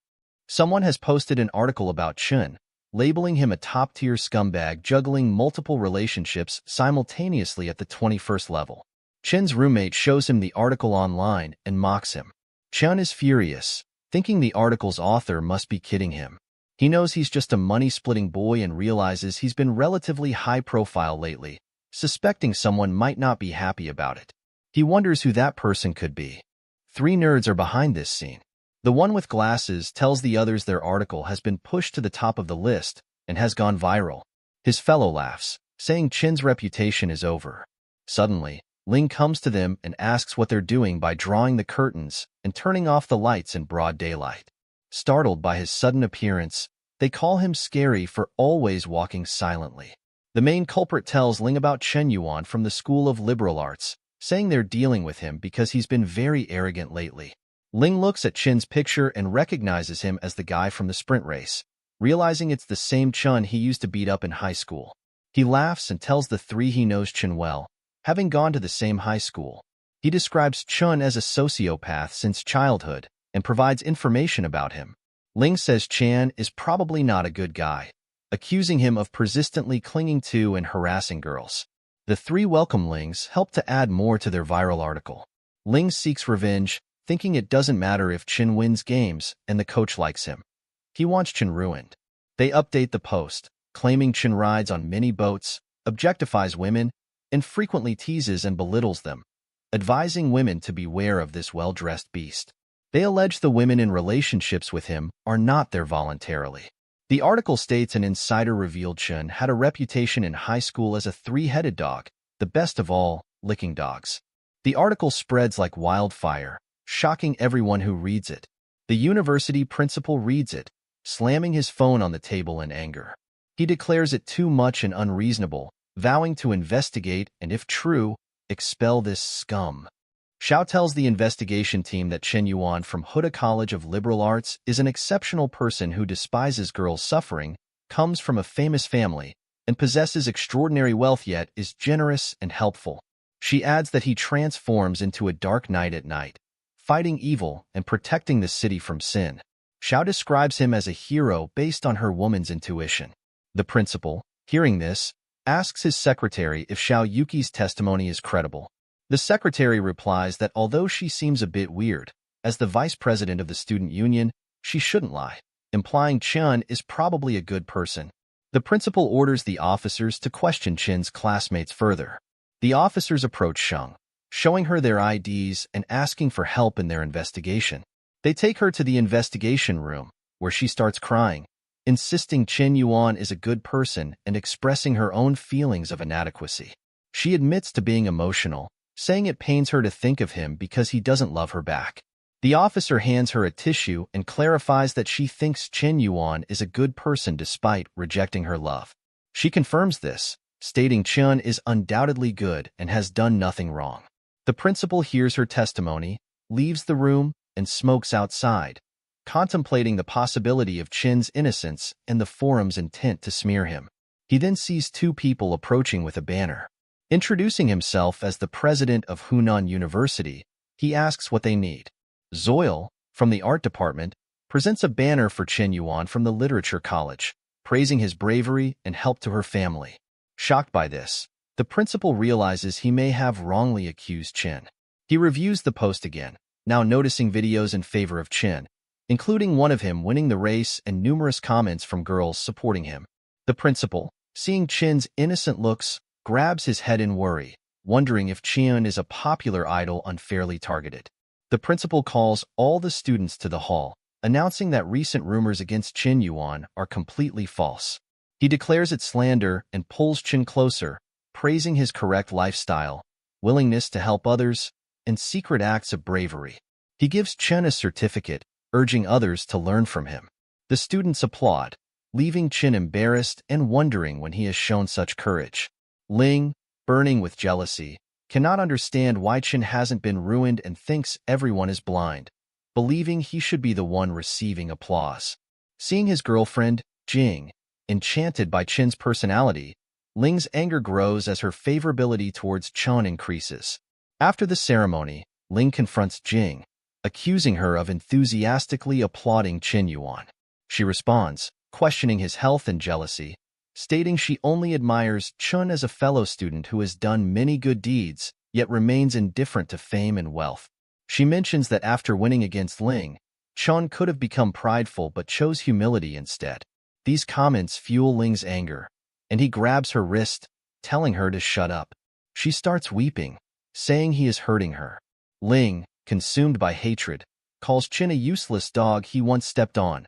Someone has posted an article about Chun, labeling him a top-tier scumbag juggling multiple relationships simultaneously at the 21st level. Chun's roommate shows him the article online and mocks him. Chun is furious, thinking the article's author must be kidding him. He knows he's just a money-splitting boy and realizes he's been relatively high-profile lately, suspecting someone might not be happy about it. He wonders who that person could be. 3 nerds are behind this scene. The one with glasses tells the others their article has been pushed to the top of the list and has gone viral. His fellow laughs, saying Chin's reputation is over. Suddenly, Ling comes to them and asks what they're doing by drawing the curtains and turning off the lights in broad daylight. Startled by his sudden appearance, they call him scary for always walking silently. The main culprit tells Ling about Chen Yuan from the School of Liberal Arts, saying they're dealing with him because he's been very arrogant lately. Ling looks at Chin's picture and recognizes him as the guy from the sprint race, realizing it's the same Chun he used to beat up in high school. He laughs and tells the 3 he knows Chun well, having gone to the same high school. He describes Chun as a sociopath since childhood and provides information about him. Ling says Chan is probably not a good guy, accusing him of persistently clinging to and harassing girls. The 3 welcome Lings help to add more to their viral article. Ling seeks revenge, thinking it doesn't matter if Chin wins games and the coach likes him. He wants Chin ruined. They update the post, claiming Chin rides on mini boats, objectifies women, and frequently teases and belittles them, advising women to beware of this well-dressed beast. They allege the women in relationships with him are not there voluntarily. The article states an insider revealed Chun had a reputation in high school as a 3-headed dog, the best of all, licking dogs. The article spreads like wildfire, shocking everyone who reads it. The university principal reads it, slamming his phone on the table in anger. He declares it too much and unreasonable, vowing to investigate and, if true, expel this scum. Xiao tells the investigation team that Chen Yuan from Huda College of Liberal Arts is an exceptional person who despises girls' suffering, comes from a famous family, and possesses extraordinary wealth yet is generous and helpful. She adds that he transforms into a dark knight at night, fighting evil and protecting the city from sin. Xiao describes him as a hero based on her woman's intuition. The principal, hearing this, asks his secretary if Xiao Yuki's testimony is credible. The secretary replies that although she seems a bit weird, as the vice president of the student union, she shouldn't lie, implying Chun is probably a good person. The principal orders the officers to question Chin's classmates further. The officers approach Sheng, showing her their IDs and asking for help in their investigation. They take her to the investigation room, where she starts crying, insisting Chen Yuan is a good person and expressing her own feelings of inadequacy. She admits to being emotional, saying it pains her to think of him because he doesn't love her back. The officer hands her a tissue and clarifies that she thinks Chen Yuan is a good person despite rejecting her love. She confirms this, stating Chun is undoubtedly good and has done nothing wrong. The principal hears her testimony, leaves the room, and smokes outside, contemplating the possibility of Chin's innocence and the forum's intent to smear him. He then sees 2 people approaching with a banner. Introducing himself as the president of Hunan University, he asks what they need. Zoil, from the art department, presents a banner for Chen Yuan from the literature college, praising his bravery and help to her family. Shocked by this, the principal realizes he may have wrongly accused Chen. He reviews the post again, now noticing videos in favor of Chen, including one of him winning the race and numerous comments from girls supporting him. The principal, seeing Chen's innocent looks, grabs his head in worry, wondering if Chen is a popular idol unfairly targeted. The principal calls all the students to the hall, announcing that recent rumors against Chen Yuan are completely false. He declares it slander and pulls Chen closer, praising his correct lifestyle, willingness to help others, and secret acts of bravery. He gives Chen a certificate, urging others to learn from him. The students applaud, leaving Chin embarrassed and wondering when he has shown such courage. Ling, burning with jealousy, cannot understand why Chin hasn't been ruined and thinks everyone is blind, believing he should be the one receiving applause. Seeing his girlfriend, Jing, enchanted by Chin's personality, Ling's anger grows as her favorability towards Chun increases. After the ceremony, Ling confronts Jing, accusing her of enthusiastically applauding Qin Yuan. She responds, questioning his health and jealousy, stating she only admires Chun as a fellow student who has done many good deeds, yet remains indifferent to fame and wealth. She mentions that after winning against Ling, Chun could have become prideful but chose humility instead. These comments fuel Ling's anger, and he grabs her wrist, telling her to shut up. She starts weeping, saying he is hurting her. Ling, consumed by hatred, calls Chin a useless dog he once stepped on,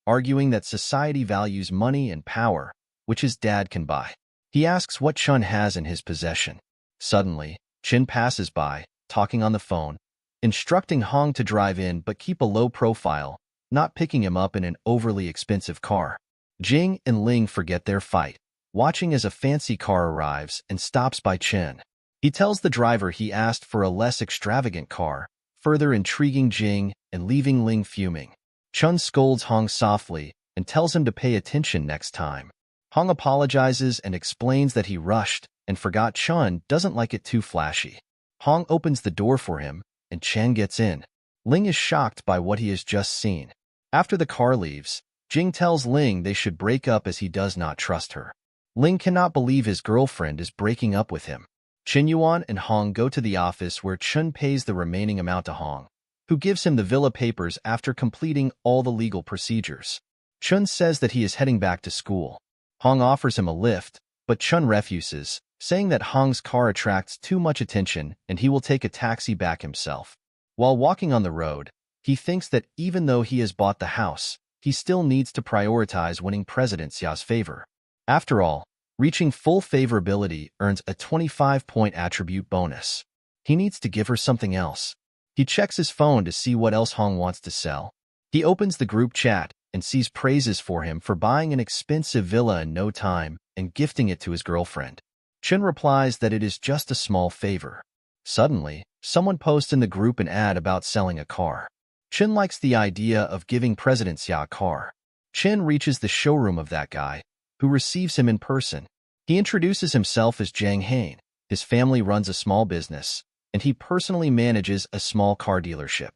arguing that society values money and power, which his dad can buy. He asks what Chun has in his possession. Suddenly, Chin passes by, talking on the phone, instructing Hong to drive in but keep a low profile, not picking him up in an overly expensive car. Jing and Ling forget their fight, watching as a fancy car arrives and stops by Chen. He tells the driver he asked for a less extravagant car, further intriguing Jing and leaving Ling fuming. Chun scolds Hong softly and tells him to pay attention next time. Hong apologizes and explains that he rushed and forgot Chun doesn't like it too flashy. Hong opens the door for him, and Chen gets in. Ling is shocked by what he has just seen. After the car leaves, Jing tells Ling they should break up as he does not trust her. Ling cannot believe his girlfriend is breaking up with him. Qin Yuan and Hong go to the office where Chun pays the remaining amount to Hong, who gives him the villa papers after completing all the legal procedures. Chun says that he is heading back to school. Hong offers him a lift, but Chun refuses, saying that Hong's car attracts too much attention and he will take a taxi back himself. While walking on the road, he thinks that even though he has bought the house, he still needs to prioritize winning President Xia's favor. After all, reaching full favorability earns a 25-point attribute bonus. He needs to give her something else. He checks his phone to see what else Hong wants to sell. He opens the group chat and sees praises for him for buying an expensive villa in no time and gifting it to his girlfriend. Chen replies that it is just a small favor. Suddenly, someone posts in the group an ad about selling a car. Chen likes the idea of giving President Xia a car. Chen reaches the showroom of that guy, who receives him in person. He introduces himself as Jiang Hain. His family runs a small business, and he personally manages a small car dealership.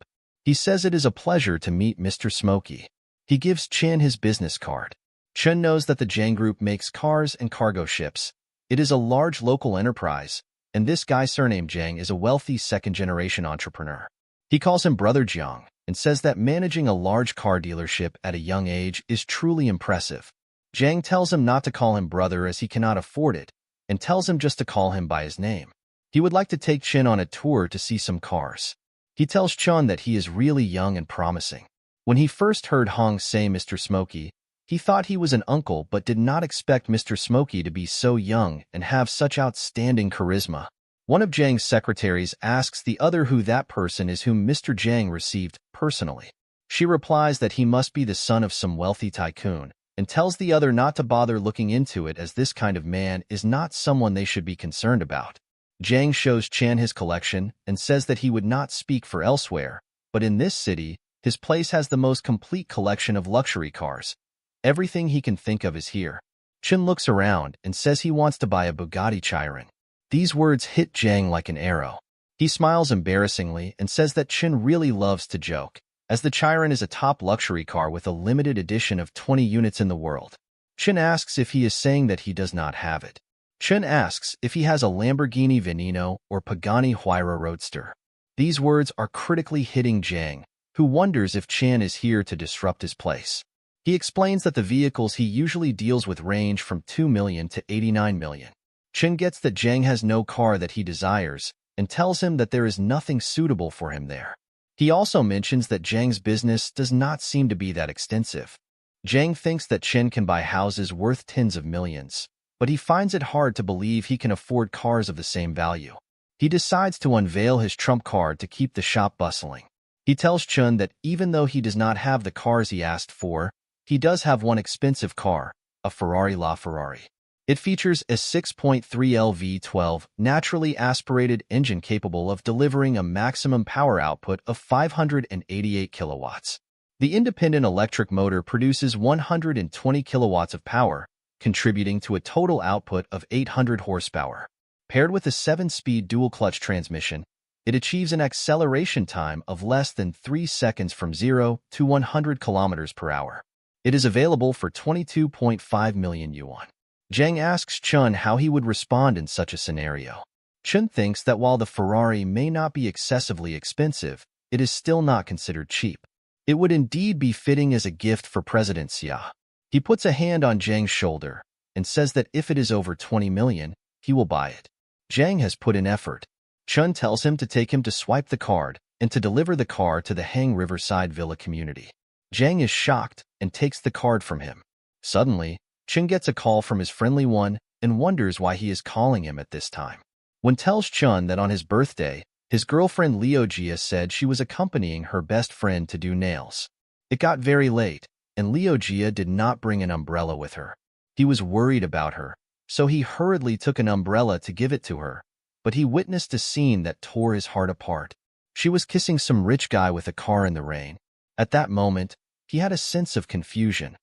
He says it is a pleasure to meet Mr. Smokey. He gives Chen his business card. Chen knows that the Jiang Group makes cars and cargo ships. It is a large local enterprise, and this guy surnamed Jiang is a wealthy second-generation entrepreneur. He calls him Brother Jiang and says that managing a large car dealership at a young age is truly impressive. Jiang tells him not to call him brother as he cannot afford it, and tells him just to call him by his name. He would like to take Chen on a tour to see some cars. He tells Chun that he is really young and promising. When he first heard Hong say Mr. Smokey, he thought he was an uncle but did not expect Mr. Smokey to be so young and have such outstanding charisma. One of Jiang's secretaries asks the other who that person is whom Mr. Jiang received personally. She replies that he must be the son of some wealthy tycoon, and tells the other not to bother looking into it as this kind of man is not someone they should be concerned about. Jiang shows Chan his collection and says that he would not speak for elsewhere, but in this city, his place has the most complete collection of luxury cars. Everything he can think of is here. Chen looks around and says he wants to buy a Bugatti Chiron. These words hit Jiang like an arrow. He smiles embarrassingly and says that Chen really loves to joke, as the Chiron is a top luxury car with a limited edition of 20 units in the world. Chen asks if he is saying that he does not have it. Chen asks if he has a Lamborghini Veneno or Pagani Huayra Roadster. These words are critically hitting Jiang, who wonders if Chen is here to disrupt his place. He explains that the vehicles he usually deals with range from 2 million to 89 million. Chen gets that Jiang has no car that he desires and tells him that there is nothing suitable for him there. He also mentions that Jiang's business does not seem to be that extensive. Jiang thinks that Chen can buy houses worth tens of millions, but he finds it hard to believe he can afford cars of the same value. He decides to unveil his trump card to keep the shop bustling. He tells Chun that even though he does not have the cars he asked for, he does have one expensive car, a Ferrari LaFerrari. It features a 6.3L V12 naturally aspirated engine capable of delivering a maximum power output of 588 kilowatts. The independent electric motor produces 120 kilowatts of power, contributing to a total output of 800 horsepower. Paired with a 7-speed dual-clutch transmission, it achieves an acceleration time of less than 3 seconds from 0 to 100 kilometers per hour. It is available for 22.5 million yuan. Zhang asks Chun how he would respond in such a scenario. Chun thinks that while the Ferrari may not be excessively expensive, it is still not considered cheap. It would indeed be fitting as a gift for President Xia. He puts a hand on Zhang's shoulder and says that if it is over 20 million, he will buy it. Zhang has put in effort. Chun tells him to take him to swipe the card and to deliver the car to the Hang Riverside Villa community. Zhang is shocked and takes the card from him. Suddenly, Chun gets a call from his friendly one and wonders why he is calling him at this time. When tells Chun that on his birthday, his girlfriend Liu Jia said she was accompanying her best friend to do nails. It got very late, and Liu Jia did not bring an umbrella with her. He was worried about her, so he hurriedly took an umbrella to give it to her, but he witnessed a scene that tore his heart apart. She was kissing some rich guy with a car in the rain. At that moment, he had a sense of confusion.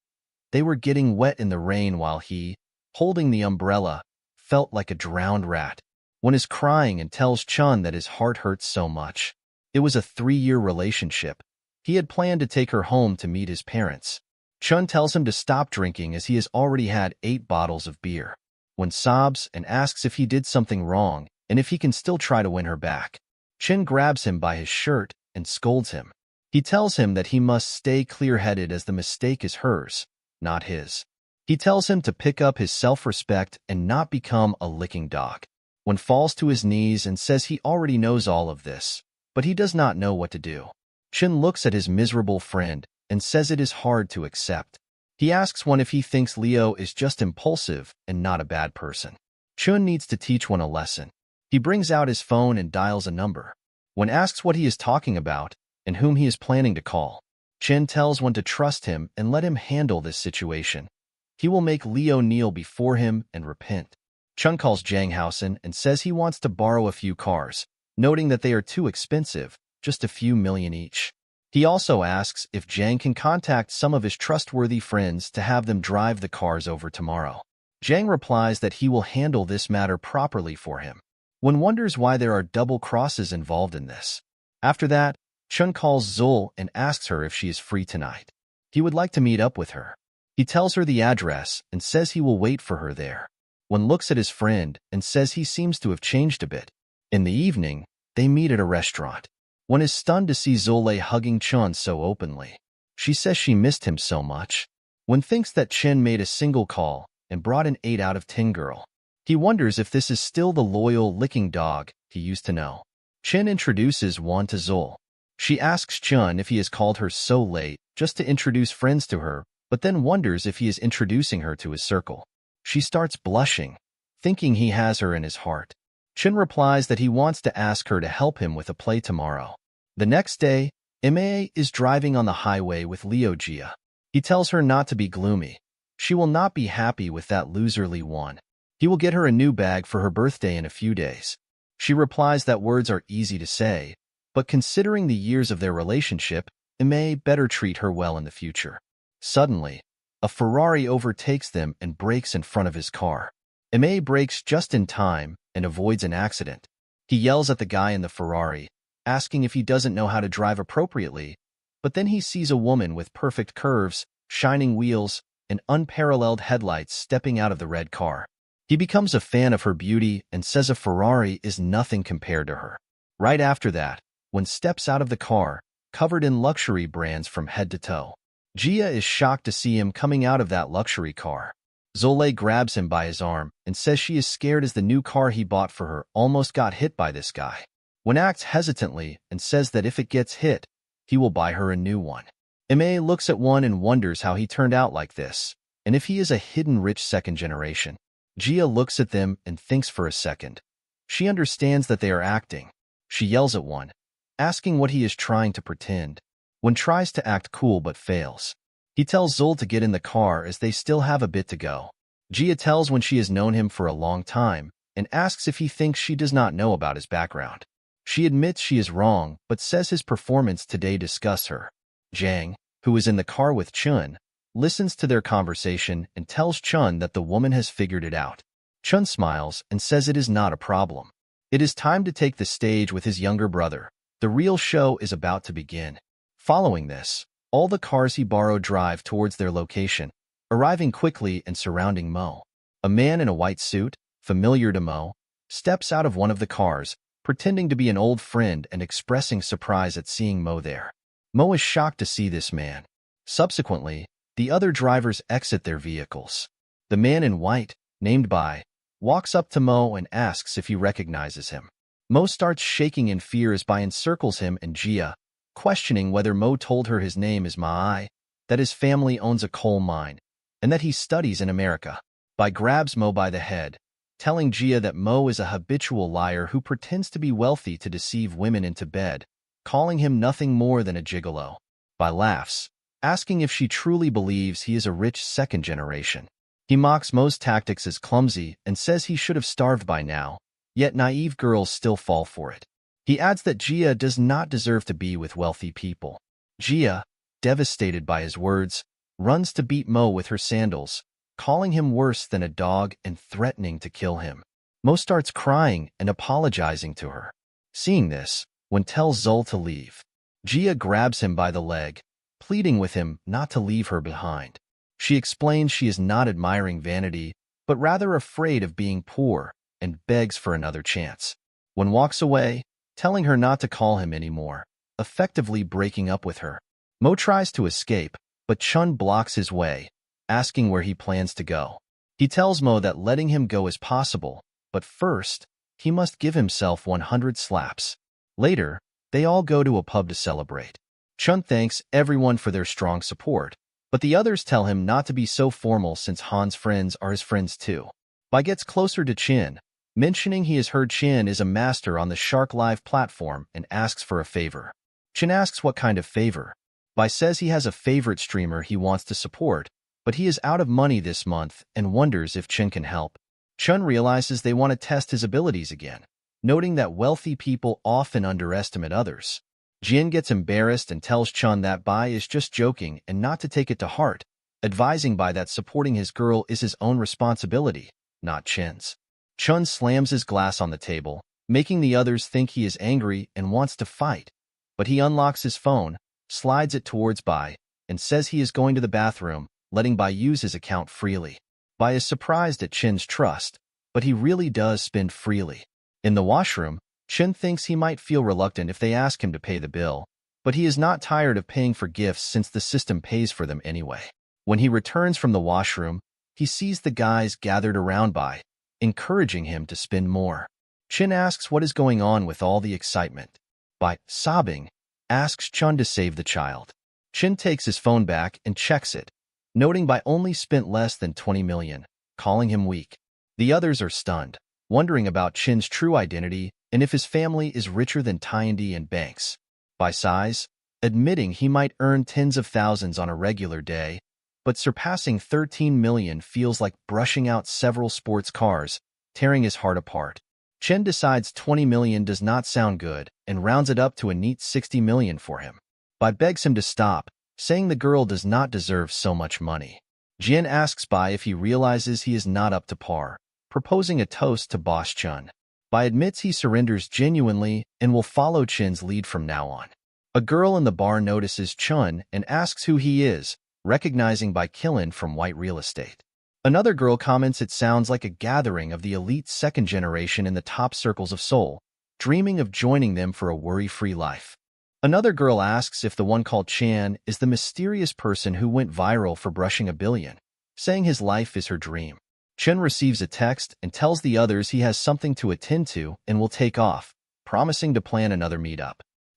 They were getting wet in the rain while he, holding the umbrella, felt like a drowned rat. One is crying and tells Chun that his heart hurts so much. It was a 3-year relationship. He had planned to take her home to meet his parents. Chun tells him to stop drinking as he has already had 8 bottles of beer. One sobs and asks if he did something wrong and if he can still try to win her back. Chun grabs him by his shirt and scolds him. He tells him that he must stay clear-headed as the mistake is hers, not his. He tells him to pick up his self-respect and not become a licking dog. One falls to his knees and says he already knows all of this, but he does not know what to do. Chun looks at his miserable friend and says it is hard to accept. He asks one if he thinks Leo is just impulsive and not a bad person. Chun needs to teach one a lesson. He brings out his phone and dials a number. One asks what he is talking about and whom he is planning to call. Chun tells one to trust him and let him handle this situation. He will make Leo kneel before him and repent. Chun calls Janghausen and says he wants to borrow a few cars, noting that they are too expensive, just a few million each. He also asks if Zhang can contact some of his trustworthy friends to have them drive the cars over tomorrow. Zhang replies that he will handle this matter properly for him. One wonders why there are double crosses involved in this. After that, Chun calls Zul and asks her if she is free tonight. He would like to meet up with her. He tells her the address and says he will wait for her there. One looks at his friend and says he seems to have changed a bit. In the evening, they meet at a restaurant. One is stunned to see Zole hugging Chun so openly. She says she missed him so much. One thinks that Chen made a single call and brought an 8 out of 10 girl. He wonders if this is still the loyal licking dog he used to know. Chen introduces Wan to Zul. She asks Chun if he has called her so late just to introduce friends to her, but then wonders if he is introducing her to his circle. She starts blushing, thinking he has her in his heart. Chun replies that he wants to ask her to help him with a play tomorrow. The next day, Ma is driving on the highway with Liu Jia. He tells her not to be gloomy. She will not be happy with that loserly one. He will get her a new bag for her birthday in a few days. She replies that words are easy to say, but considering the years of their relationship, Ma better treat her well in the future. Suddenly, a Ferrari overtakes them and brakes in front of his car. Ma brakes just in time and avoids an accident. He yells at the guy in the Ferrari, asking if he doesn't know how to drive appropriately, but then he sees a woman with perfect curves, shining wheels, and unparalleled headlights stepping out of the red car. He becomes a fan of her beauty and says a Ferrari is nothing compared to her. Right after that, one steps out of the car, covered in luxury brands from head to toe. Jia is shocked to see him coming out of that luxury car. Zole grabs him by his arm and says she is scared as the new car he bought for her almost got hit by this guy. One acts hesitantly and says that if it gets hit, he will buy her a new one. Ma looks at one and wonders how he turned out like this, and if he is a hidden rich second generation. Jia looks at them and thinks for a second. She understands that they are acting. She yells at one, asking what he is trying to pretend. When tries to act cool but fails. He tells Zul to get in the car as they still have a bit to go. Gia tells when she has known him for a long time and asks if he thinks she does not know about his background. She admits she is wrong but says his performance today disgusts her. Jang, who is in the car with Chun, listens to their conversation and tells Chun that the woman has figured it out. Chun smiles and says it is not a problem. It is time to take the stage with his younger brother. The real show is about to begin. Following this, all the cars he borrowed drive towards their location, arriving quickly and surrounding Mo. A man in a white suit, familiar to Mo, steps out of one of the cars, pretending to be an old friend and expressing surprise at seeing Mo there. Mo is shocked to see this man. Subsequently, the other drivers exit their vehicles. The man in white, named Bai, walks up to Mo and asks if he recognizes him. Mo starts shaking in fear as Bai encircles him and Gia, questioning whether Mo told her his name is Mai, that his family owns a coal mine, and that he studies in America. Bai grabs Mo by the head, telling Gia that Mo is a habitual liar who pretends to be wealthy to deceive women into bed, calling him nothing more than a gigolo. Bai laughs, asking if she truly believes he is a rich second generation. He mocks Mo's tactics as clumsy and says he should have starved by now, yet naive girls still fall for it. He adds that Gia does not deserve to be with wealthy people. Gia, devastated by his words, runs to beat Mo with her sandals, calling him worse than a dog and threatening to kill him. Mo starts crying and apologizing to her. Seeing this, Wen tells Zul to leave. Gia grabs him by the leg, pleading with him not to leave her behind. She explains she is not admiring vanity, but rather afraid of being poor, and begs for another chance. Wen walks away, telling her not to call him anymore, effectively breaking up with her. Mo tries to escape, but Chun blocks his way, asking where he plans to go. He tells Mo that letting him go is possible, but first, he must give himself 100 slaps. Later, they all go to a pub to celebrate. Chun thanks everyone for their strong support, but the others tell him not to be so formal since Han's friends are his friends too. Bai gets closer to Chin, mentioning he has heard Chin is a master on the Shark Live platform and asks for a favor. Chin asks what kind of favor. Bai says he has a favorite streamer he wants to support, but he is out of money this month and wonders if Chin can help. Chun realizes they want to test his abilities again, noting that wealthy people often underestimate others. Jin gets embarrassed and tells Chun that Bai is just joking and not to take it to heart, advising Bai that supporting his girl is his own responsibility, not Chin's. Chun slams his glass on the table, making the others think he is angry and wants to fight, but he unlocks his phone, slides it towards Bai, and says he is going to the bathroom, letting Bai use his account freely. Bai is surprised at Chin's trust, but he really does spend freely. In the washroom, Chin thinks he might feel reluctant if they ask him to pay the bill, but he is not tired of paying for gifts since the system pays for them anyway. When he returns from the washroom, he sees the guys gathered around Bai, encouraging him to spend more. Chin asks what is going on with all the excitement. Bai, sobbing, asks Chun to save the child. Chin takes his phone back and checks it, noting Bai only spent less than 20 million, calling him weak. The others are stunned, wondering about Chin's true identity and if his family is richer than Tiandi and Banks. Bai sighs, admitting he might earn tens of thousands on a regular day, but surpassing 13 million feels like brushing out several sports cars, tearing his heart apart. Chen decides 20 million does not sound good and rounds it up to a neat 60 million for him. Bai begs him to stop, saying the girl does not deserve so much money. Jian asks Bai if he realizes he is not up to par, proposing a toast to Boss Chun. Bai admits he surrenders genuinely and will follow Chin's lead from now on. A girl in the bar notices Chun and asks who he is, recognizing Bai Killen from White Real Estate. Another girl comments it sounds like a gathering of the elite second generation in the top circles of Seoul, dreaming of joining them for a worry-free life. Another girl asks if the one called Chan is the mysterious person who went viral for brushing 1 billion, saying his life is her dream. Chen receives a text and tells the others he has something to attend to and will take off, promising to plan another meetup.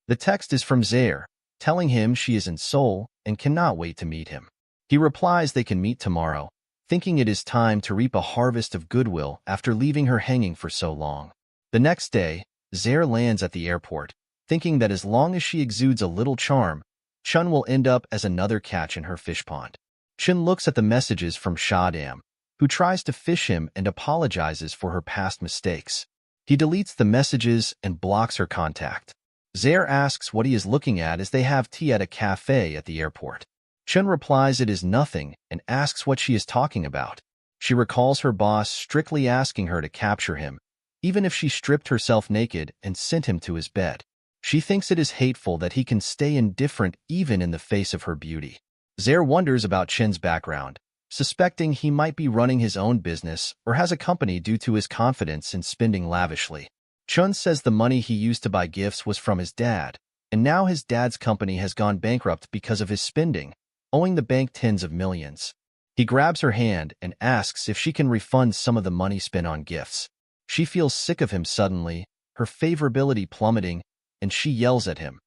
The text is from Zaire, telling him she is in Seoul and cannot wait to meet him. He replies they can meet tomorrow, thinking it is time to reap a harvest of goodwill after leaving her hanging for so long. The next day, Zaire lands at the airport, thinking that as long as she exudes a little charm, Chun will end up as another catch in her fish pond. Chun looks at the messages from Shadam, who tries to fish him and apologizes for her past mistakes. He deletes the messages and blocks her contact. Zaire asks what he is looking at as they have tea at a cafe at the airport. Chun replies it is nothing and asks what she is talking about. She recalls her boss strictly asking her to capture him, even if she stripped herself naked and sent him to his bed. She thinks it is hateful that he can stay indifferent even in the face of her beauty. Zaire wonders about Chen's background, suspecting he might be running his own business or has a company due to his confidence in spending lavishly. Chun says the money he used to buy gifts was from his dad, and now his dad's company has gone bankrupt because of his spending, owing the bank tens of millions. He grabs her hand and asks if she can refund some of the money spent on gifts. She feels sick of him suddenly, her favorability plummeting, and she yells at him,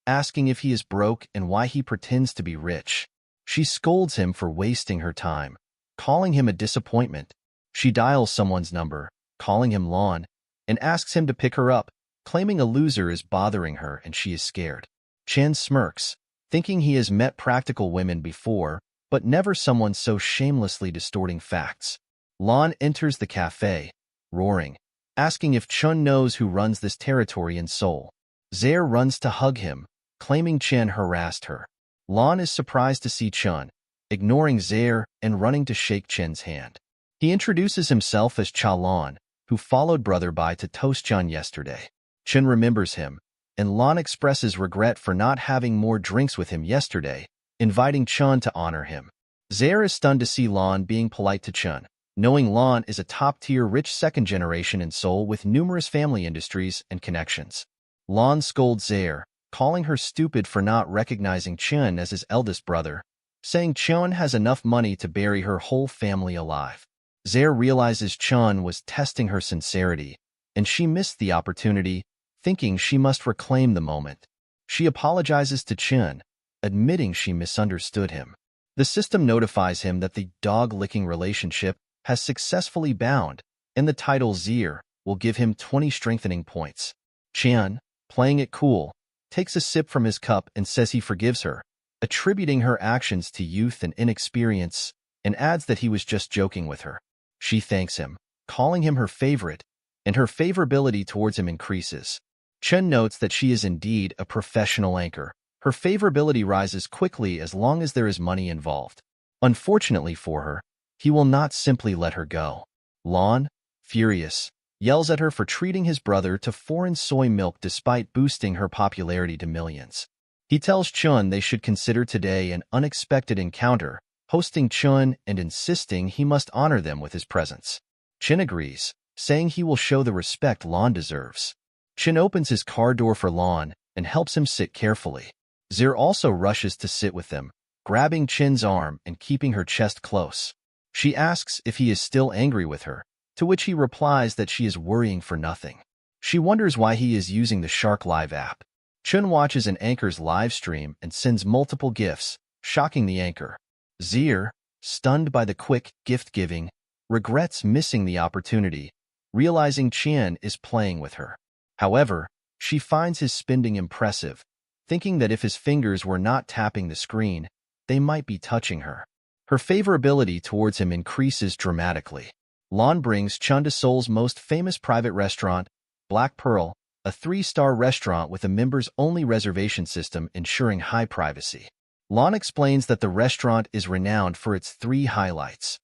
asking if he is broke and why he pretends to be rich. She scolds him for wasting her time, calling him a disappointment. She dials someone's number, calling him Lon, and asks him to pick her up, claiming a loser is bothering her and she is scared. Chen smirks, thinking he has met practical women before, but never someone so shamelessly distorting facts. Lon enters the cafe, roaring, asking if Chun knows who runs this territory in Seoul. Zaire runs to hug him, claiming Chen harassed her. Lon is surprised to see Chun, ignoring Zaire and running to shake Chen's hand. He introduces himself as Cha Lon, who followed Brother Bai to toast Chun yesterday. Chen remembers him, and Lon expresses regret for not having more drinks with him yesterday, inviting Chun to honor him. Zaire is stunned to see Lon being polite to Chun, knowing Lon is a top-tier rich second generation in Seoul with numerous family industries and connections. Lon scolds Zaire, calling her stupid for not recognizing Chun as his eldest brother, saying Chun has enough money to bury her whole family alive. Zaire realizes Chun was testing her sincerity, and she missed the opportunity, thinking she must reclaim the moment. She apologizes to Chun, admitting she misunderstood him. The system notifies him that the dog-licking relationship has successfully bound, and the title Zaire will give him 20 strengthening points. Chun, playing it cool, takes a sip from his cup and says he forgives her, attributing her actions to youth and inexperience, and adds that he was just joking with her. She thanks him, calling him her favorite, and her favorability towards him increases. Chen notes that she is indeed a professional anchor. Her favorability rises quickly as long as there is money involved. Unfortunately for her, he will not simply let her go. Lon, furious, yells at her for treating his brother to foreign soy milk despite boosting her popularity to millions. He tells Chun they should consider today an unexpected encounter, hosting Chun and insisting he must honor them with his presence. Chin agrees, saying he will show the respect Lon deserves. Chin opens his car door for Lon and helps him sit carefully. Zaire also rushes to sit with them, grabbing Chin's arm and keeping her chest close. She asks if he is still angry with her, to which he replies that she is worrying for nothing. She wonders why he is using the Shark Live app. Chun watches an anchor's live stream and sends multiple gifts, shocking the anchor. Zaire, stunned by the quick gift-giving, regrets missing the opportunity, realizing Chen is playing with her. However, she finds his spending impressive, thinking that if his fingers were not tapping the screen, they might be touching her. Her favorability towards him increases dramatically. Lon brings Chun to Seoul's most famous private restaurant, Black Pearl, a 3-star restaurant with a members-only reservation system ensuring high privacy. Lon explains that the restaurant is renowned for its 3 highlights: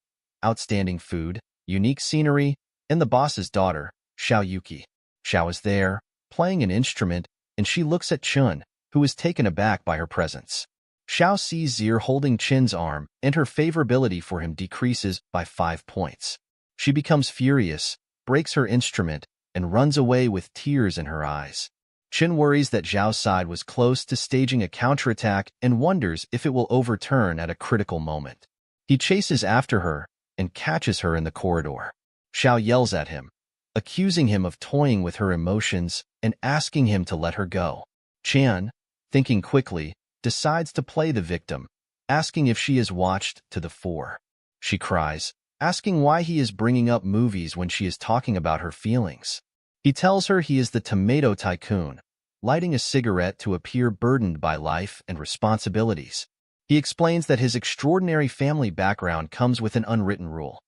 outstanding food, unique scenery, and the boss's daughter, Xiao Yuki. Xiao is there, playing an instrument, and she looks at Chun, who is taken aback by her presence. Xiao sees Zaire holding Chin's arm, and her favorability for him decreases by 5 points. She becomes furious, breaks her instrument, and runs away with tears in her eyes. Chin worries that Zhao's side was close to staging a counterattack and wonders if it will overturn at a critical moment. He chases after her and catches her in the corridor. Xiao yells at him, accusing him of toying with her emotions and asking him to let her go. Chan, thinking quickly, decides to play the victim, asking if she is watched to the fore. She cries, asking why he is bringing up movies when she is talking about her feelings. He tells her he is the tomato tycoon, lighting a cigarette to appear burdened by life and responsibilities. He explains that his extraordinary family background comes with an unwritten rule.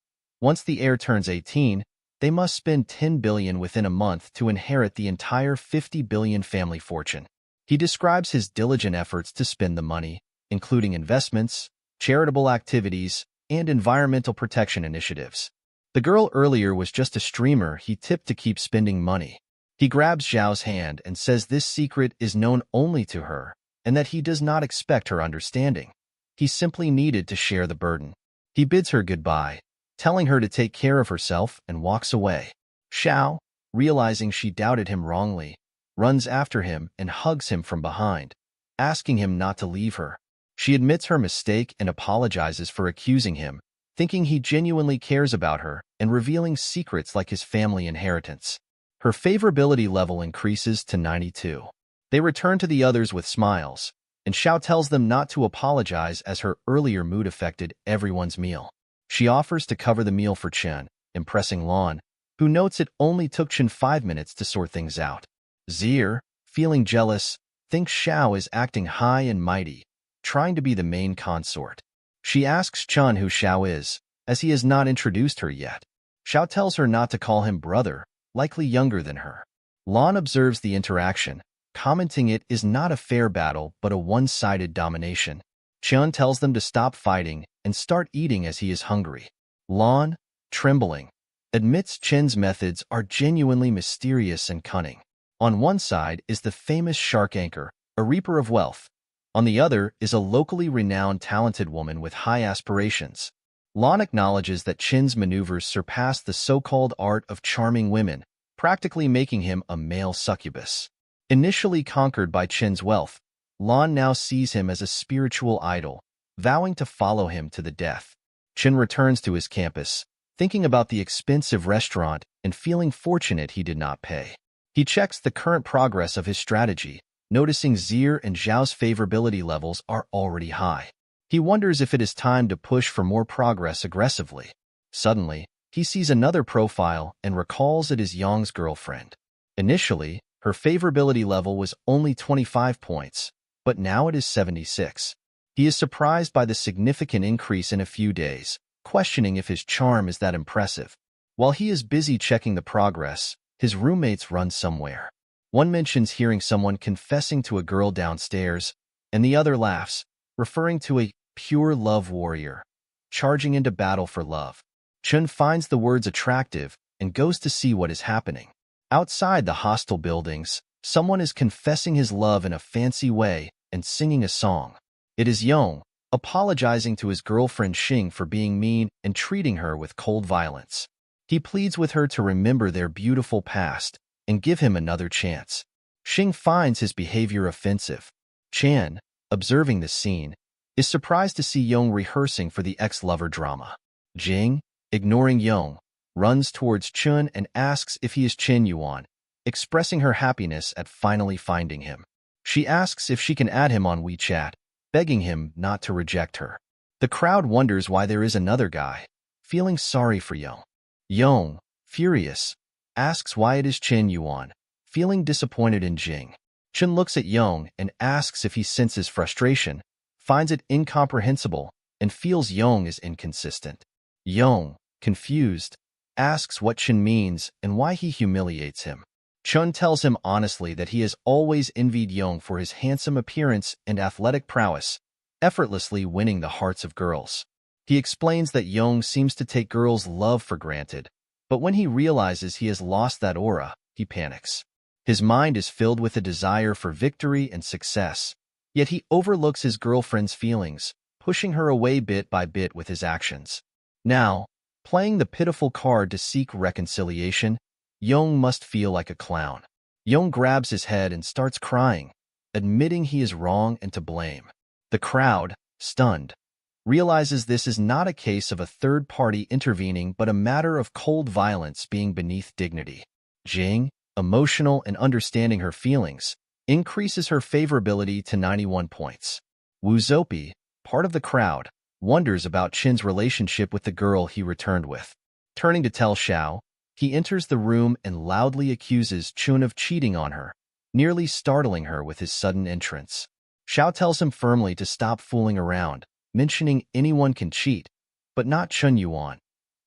Once the heir turns 18, they must spend 10 billion within a month to inherit the entire 50 billion family fortune. He describes his diligent efforts to spend the money, including investments, charitable activities, and environmental protection initiatives. The girl earlier was just a streamer he tipped to keep spending money. He grabs Zhao's hand and says this secret is known only to her, and that he does not expect her understanding. He simply needed to share the burden. He bids her goodbye, telling her to take care of herself, and walks away. Zhao, realizing she doubted him wrongly, runs after him and hugs him from behind, asking him not to leave her. She admits her mistake and apologizes for accusing him, thinking he genuinely cares about her and revealing secrets like his family inheritance. Her favorability level increases to 92. They return to the others with smiles, and Zhao tells them not to apologize as her earlier mood affected everyone's meal. She offers to cover the meal for Chen, impressing Lan, who notes it only took Chen 5 minutes to sort things out. Zier, feeling jealous, thinks Zhao is acting high and mighty, trying to be the main consort. She asks Chen who Zhao is, as he has not introduced her yet. Zhao tells her not to call him brother, likely younger than her. Lan observes the interaction, commenting it is not a fair battle but a one-sided domination. Chen tells them to stop fighting and start eating as he is hungry. Lan, trembling, admits Chen's methods are genuinely mysterious and cunning. On one side is the famous shark anchor, a reaper of wealth. On the other is a locally renowned talented woman with high aspirations. Lan acknowledges that Chen's maneuvers surpass the so-called art of charming women, practically making him a male succubus. Initially conquered by Chen's wealth, Lan now sees him as a spiritual idol, vowing to follow him to the death. Chen returns to his campus, thinking about the expensive restaurant and feeling fortunate he did not pay. He checks the current progress of his strategy, noticing Zier and Zhao's favorability levels are already high. He wonders if it is time to push for more progress aggressively. Suddenly, he sees another profile and recalls it is Yang's girlfriend. Initially, her favorability level was only 25 points, but now it is 76. He is surprised by the significant increase in a few days, questioning if his charm is that impressive. While he is busy checking the progress, his roommates run somewhere. One mentions hearing someone confessing to a girl downstairs, and the other laughs, referring to a pure love warrior, charging into battle for love. Chen finds the words attractive and goes to see what is happening. Outside the hostel buildings, someone is confessing his love in a fancy way and singing a song. It is Yong, apologizing to his girlfriend Xing for being mean and treating her with cold violence. He pleads with her to remember their beautiful past and give him another chance. Xing finds his behavior offensive. Chan, observing the scene, is surprised to see Yong rehearsing for the ex-lover drama. Jing, ignoring Yong, runs towards Chun and asks if he is Chen Yuan, expressing her happiness at finally finding him. She asks if she can add him on WeChat, begging him not to reject her. The crowd wonders why there is another guy, feeling sorry for Yong. Yong, furious, asks why it is Chen Yuan, feeling disappointed in Jing. Chen looks at Yong and asks if he senses frustration, finds it incomprehensible, and feels Yong is inconsistent. Yong, confused, asks what Chen means and why he humiliates him. Chun tells him honestly that he has always envied Yong for his handsome appearance and athletic prowess, effortlessly winning the hearts of girls. He explains that Yong seems to take girls' love for granted, but when he realizes he has lost that aura, he panics. His mind is filled with a desire for victory and success, yet he overlooks his girlfriend's feelings, pushing her away bit by bit with his actions. Now, playing the pitiful card to seek reconciliation, Yong must feel like a clown. Yong grabs his head and starts crying, admitting he is wrong and to blame. The crowd, stunned, realizes this is not a case of a third party intervening but a matter of cold violence being beneath dignity. Jing, emotional and understanding her feelings, increases her favorability to 91 points. Wu Zopi, part of the crowd, wonders about Chin's relationship with the girl he returned with. Turning to tell Xiao, he enters the room and loudly accuses Chun of cheating on her, nearly startling her with his sudden entrance. Xiao tells him firmly to stop fooling around, mentioning anyone can cheat, but not Chun Yuan.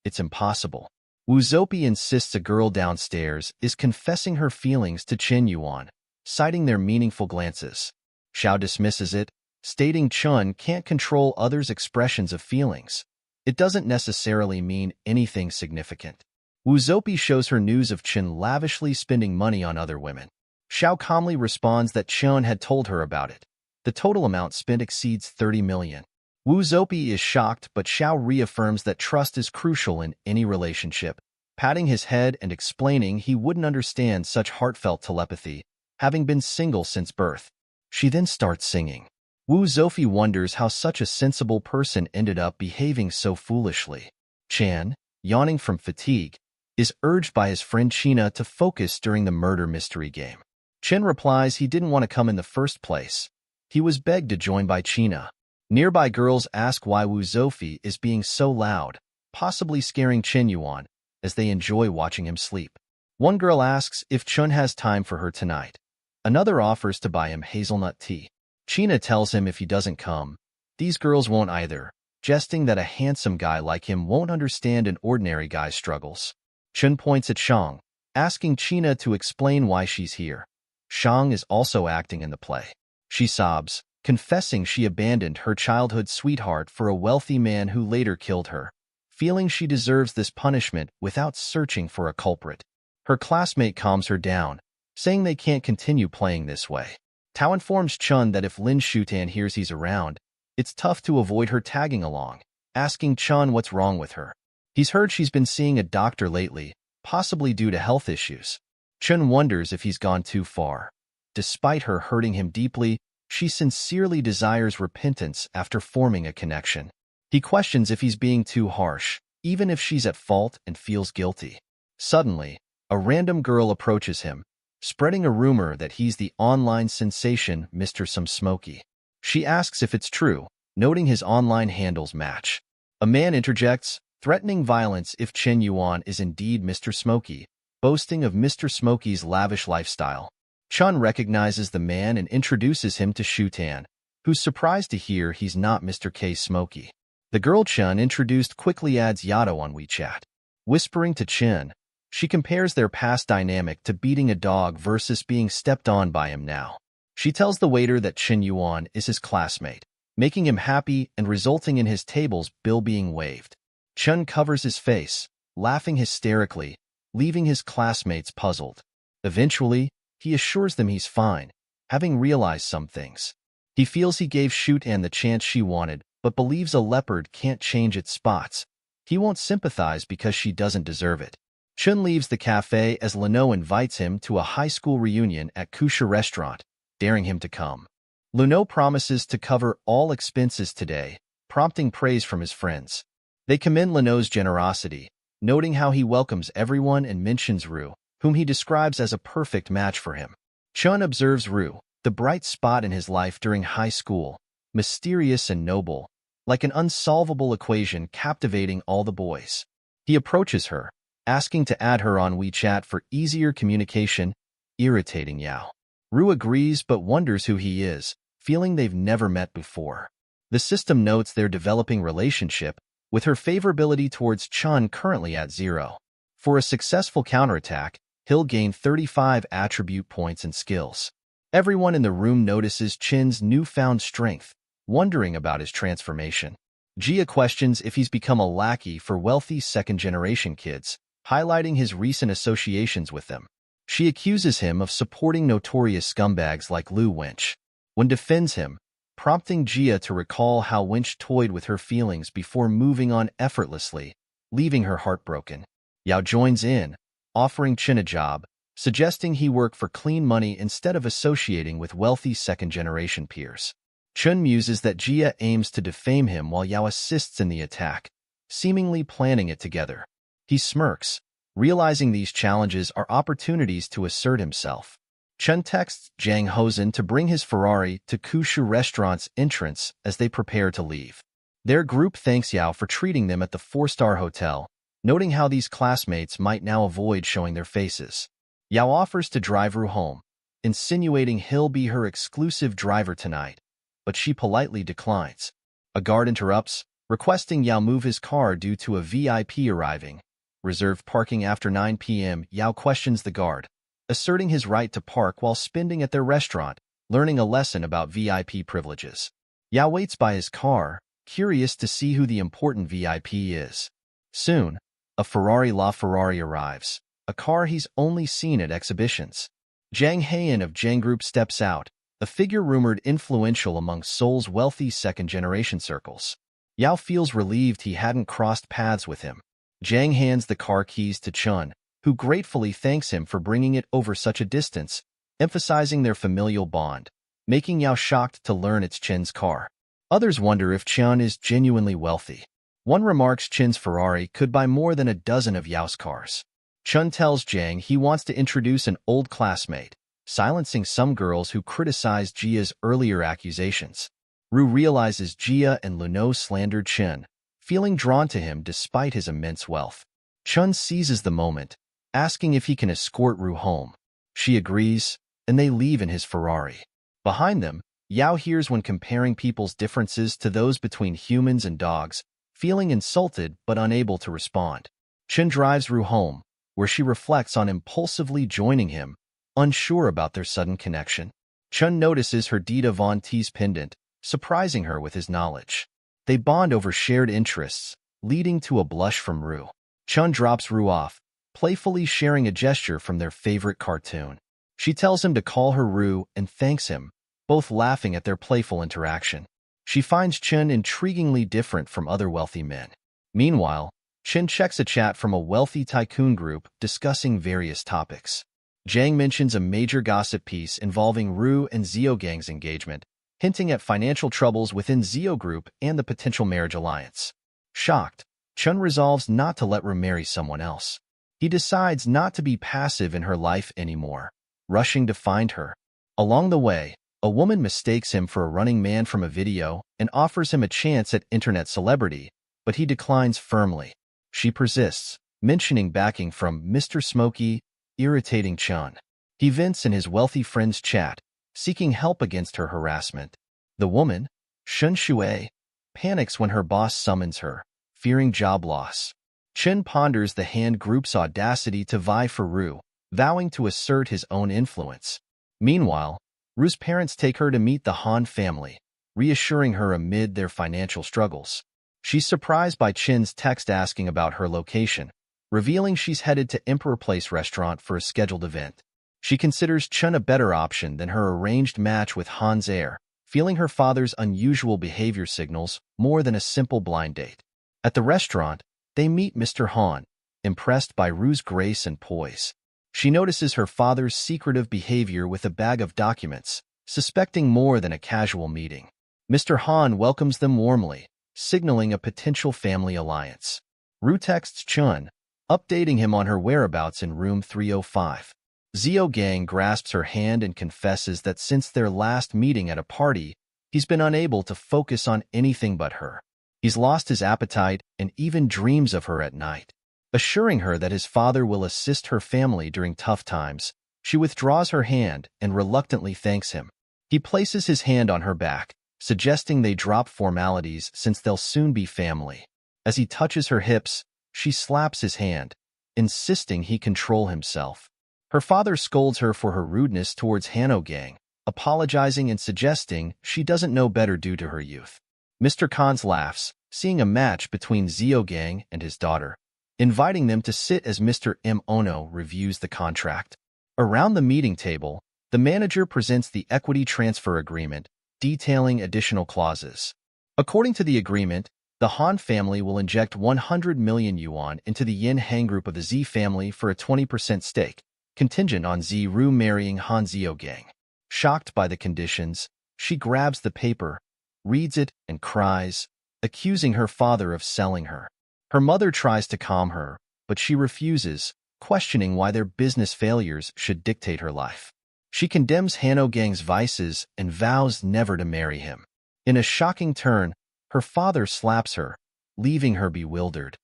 It's impossible. Wu Zoupi insists a girl downstairs is confessing her feelings to Chen Yuan, citing their meaningful glances. Xiao dismisses it, stating Chun can't control others' expressions of feelings. It doesn't necessarily mean anything significant. Wu Zoupi shows her news of Chen lavishly spending money on other women. Xiao calmly responds that Chun had told her about it. The total amount spent exceeds 30 million. Wu Zoupi is shocked, but Xiao reaffirms that trust is crucial in any relationship, patting his head and explaining he wouldn't understand such heartfelt telepathy, having been single since birth. She then starts singing. Wu Zoufi wonders how such a sensible person ended up behaving so foolishly. Chan, yawning from fatigue, is urged by his friend China to focus during the murder mystery game. Chen replies he didn't want to come in the first place. He was begged to join by China. Nearby girls ask why Wu Zoufi is being so loud, possibly scaring Chen Yuan, as they enjoy watching him sleep. One girl asks if Chun has time for her tonight. Another offers to buy him hazelnut tea. China tells him if he doesn't come, these girls won't either, jesting that a handsome guy like him won't understand an ordinary guy's struggles. Chun points at Shang, asking China to explain why she's here. Shang is also acting in the play. She sobs, confessing she abandoned her childhood sweetheart for a wealthy man who later killed her, feeling she deserves this punishment without searching for a culprit. Her classmate calms her down, saying they can't continue playing this way. Tao informs Chun that if Lin Shutan hears he's around, it's tough to avoid her tagging along, asking Chun what's wrong with her. He's heard she's been seeing a doctor lately, possibly due to health issues. Chun wonders if he's gone too far. Despite her hurting him deeply, she sincerely desires repentance after forming a connection. He questions if he's being too harsh, even if she's at fault and feels guilty. Suddenly, a random girl approaches him, spreading a rumor that he's the online sensation Mr. Some Smoky. She asks if it's true, noting his online handles match. A man interjects, threatening violence if Chen Yuan is indeed Mr. Smoky, boasting of Mr. Smoky's lavish lifestyle. Chun recognizes the man and introduces him to Shutan, who's surprised to hear he's not Mr. K. Smoky. The girl Chun introduced quickly adds Yato on WeChat. Whispering to Chen, she compares their past dynamic to beating a dog versus being stepped on by him now. She tells the waiter that Chen Yuan is his classmate, making him happy and resulting in his table's bill being waived. Chun covers his face, laughing hysterically, leaving his classmates puzzled. Eventually, he assures them he's fine, having realized some things. He feels he gave Shutan the chance she wanted, but believes a leopard can't change its spots. He won't sympathize because she doesn't deserve it. Chun leaves the cafe as Leno invites him to a high school reunion at Kusha restaurant, daring him to come. Leno promises to cover all expenses today, prompting praise from his friends. They commend Leno's generosity, noting how he welcomes everyone and mentions Ru, whom he describes as a perfect match for him. Chun observes Ru, the bright spot in his life during high school, mysterious and noble, like an unsolvable equation captivating all the boys. He approaches her, asking to add her on WeChat for easier communication, irritating Yao. Ru agrees but wonders who he is, feeling they've never met before. The system notes their developing relationship, with her favorability towards Chun currently at 0. For a successful counterattack, he'll gain 35 attribute points and skills. Everyone in the room notices Chin's newfound strength, wondering about his transformation. Jia questions if he's become a lackey for wealthy second-generation kids, highlighting his recent associations with them. She accuses him of supporting notorious scumbags like Lu Wench. Wen defends him, prompting Jia to recall how Wench toyed with her feelings before moving on effortlessly, leaving her heartbroken. Yao joins in, offering Chin a job, suggesting he work for clean money instead of associating with wealthy second-generation peers. Chun muses that Jia aims to defame him while Yao assists in the attack, seemingly planning it together. He smirks, realizing these challenges are opportunities to assert himself. Chun texts Zhang Hozhen to bring his Ferrari to Kushu restaurant's entrance as they prepare to leave. Their group thanks Yao for treating them at the 4-star hotel, noting how these classmates might now avoid showing their faces. Yao offers to drive Ru home, insinuating he'll be her exclusive driver tonight, but she politely declines. A guard interrupts, requesting Yao move his car due to a VIP arriving. Reserved parking after 9 p.m. Yao questions the guard, asserting his right to park while spending at their restaurant, learning a lesson about VIP privileges. Yao waits by his car, curious to see who the important VIP is. Soon, a Ferrari LaFerrari arrives, a car he's only seen at exhibitions. Jang Haein of Jang Group steps out, a figure rumored influential among Seoul's wealthy second-generation circles. Yao feels relieved he hadn't crossed paths with him. Jang hands the car keys to Chun, who gratefully thanks him for bringing it over such a distance, emphasizing their familial bond, making Yao shocked to learn it's Chen's car. Others wonder if Chun is genuinely wealthy. One remarks Chen's Ferrari could buy more than a dozen of Yao's cars. Chun tells Jang he wants to introduce an old classmate, silencing some girls who criticized Jia's earlier accusations. Ru realizes Jia and Luno slandered Chen, feeling drawn to him despite his immense wealth. Chun seizes the moment, asking if he can escort Ru home. She agrees, and they leave in his Ferrari. Behind them, Yao hears when comparing people's differences to those between humans and dogs, feeling insulted but unable to respond. Chen drives Ru home, where she reflects on impulsively joining him, unsure about their sudden connection. Chun notices her Dita Von Teese pendant, surprising her with his knowledge. They bond over shared interests, leading to a blush from Ru. Chun drops Ru off, playfully sharing a gesture from their favorite cartoon. She tells him to call her Ru and thanks him, both laughing at their playful interaction. She finds Chen intriguingly different from other wealthy men. Meanwhile, Chen checks a chat from a wealthy tycoon group discussing various topics. Jang mentions a major gossip piece involving Ru and Zio Gang's engagement, hinting at financial troubles within Zio Group and the potential marriage alliance. Shocked, Chun resolves not to let Ru marry someone else. He decides not to be passive in her life anymore, rushing to find her. Along the way, a woman mistakes him for a running man from a video and offers him a chance at internet celebrity, but he declines firmly. She persists, mentioning backing from Mr. Smokey, irritating Chun. He vents in his wealthy friend's chat, seeking help against her harassment. The woman, Shun Shui, panics when her boss summons her, fearing job loss. Chen ponders the hand group's audacity to vie for Ru, vowing to assert his own influence. Meanwhile, Ru's parents take her to meet the Han family, reassuring her amid their financial struggles. She's surprised by Chen's text asking about her location, revealing she's headed to Emperor Place restaurant for a scheduled event. She considers Chen a better option than her arranged match with Han's heir, feeling her father's unusual behavior signals more than a simple blind date. At the restaurant, they meet Mr. Han, impressed by Ru's grace and poise. She notices her father's secretive behavior with a bag of documents, suspecting more than a casual meeting. Mr. Han welcomes them warmly, signaling a potential family alliance. Ru texts Chun, updating him on her whereabouts in room 305. Zio Gang grasps her hand and confesses that since their last meeting at a party, he's been unable to focus on anything but her. He's lost his appetite and even dreams of her at night. Assuring her that his father will assist her family during tough times, she withdraws her hand and reluctantly thanks him. He places his hand on her back, suggesting they drop formalities since they'll soon be family. As he touches her hips, she slaps his hand, insisting he control himself. Her father scolds her for her rudeness towards Hanno Gang, apologizing and suggesting she doesn't know better due to her youth. Mr. Khan's laughs, seeing a match between Zio Gang and his daughter, inviting them to sit as Mr. M. Ono reviews the contract. Around the meeting table, the manager presents the equity transfer agreement, detailing additional clauses. According to the agreement, the Han family will inject 100 million yuan into the Yin Hang group of the Z family for a 20% stake, contingent on Z Ru marrying Han Zio Gang. Shocked by the conditions, she grabs the paper, reads it, and cries, accusing her father of selling her. Her mother tries to calm her, but she refuses, questioning why their business failures should dictate her life. She condemns Hanno Gang's vices and vows never to marry him. In a shocking turn, her father slaps her, leaving her bewildered.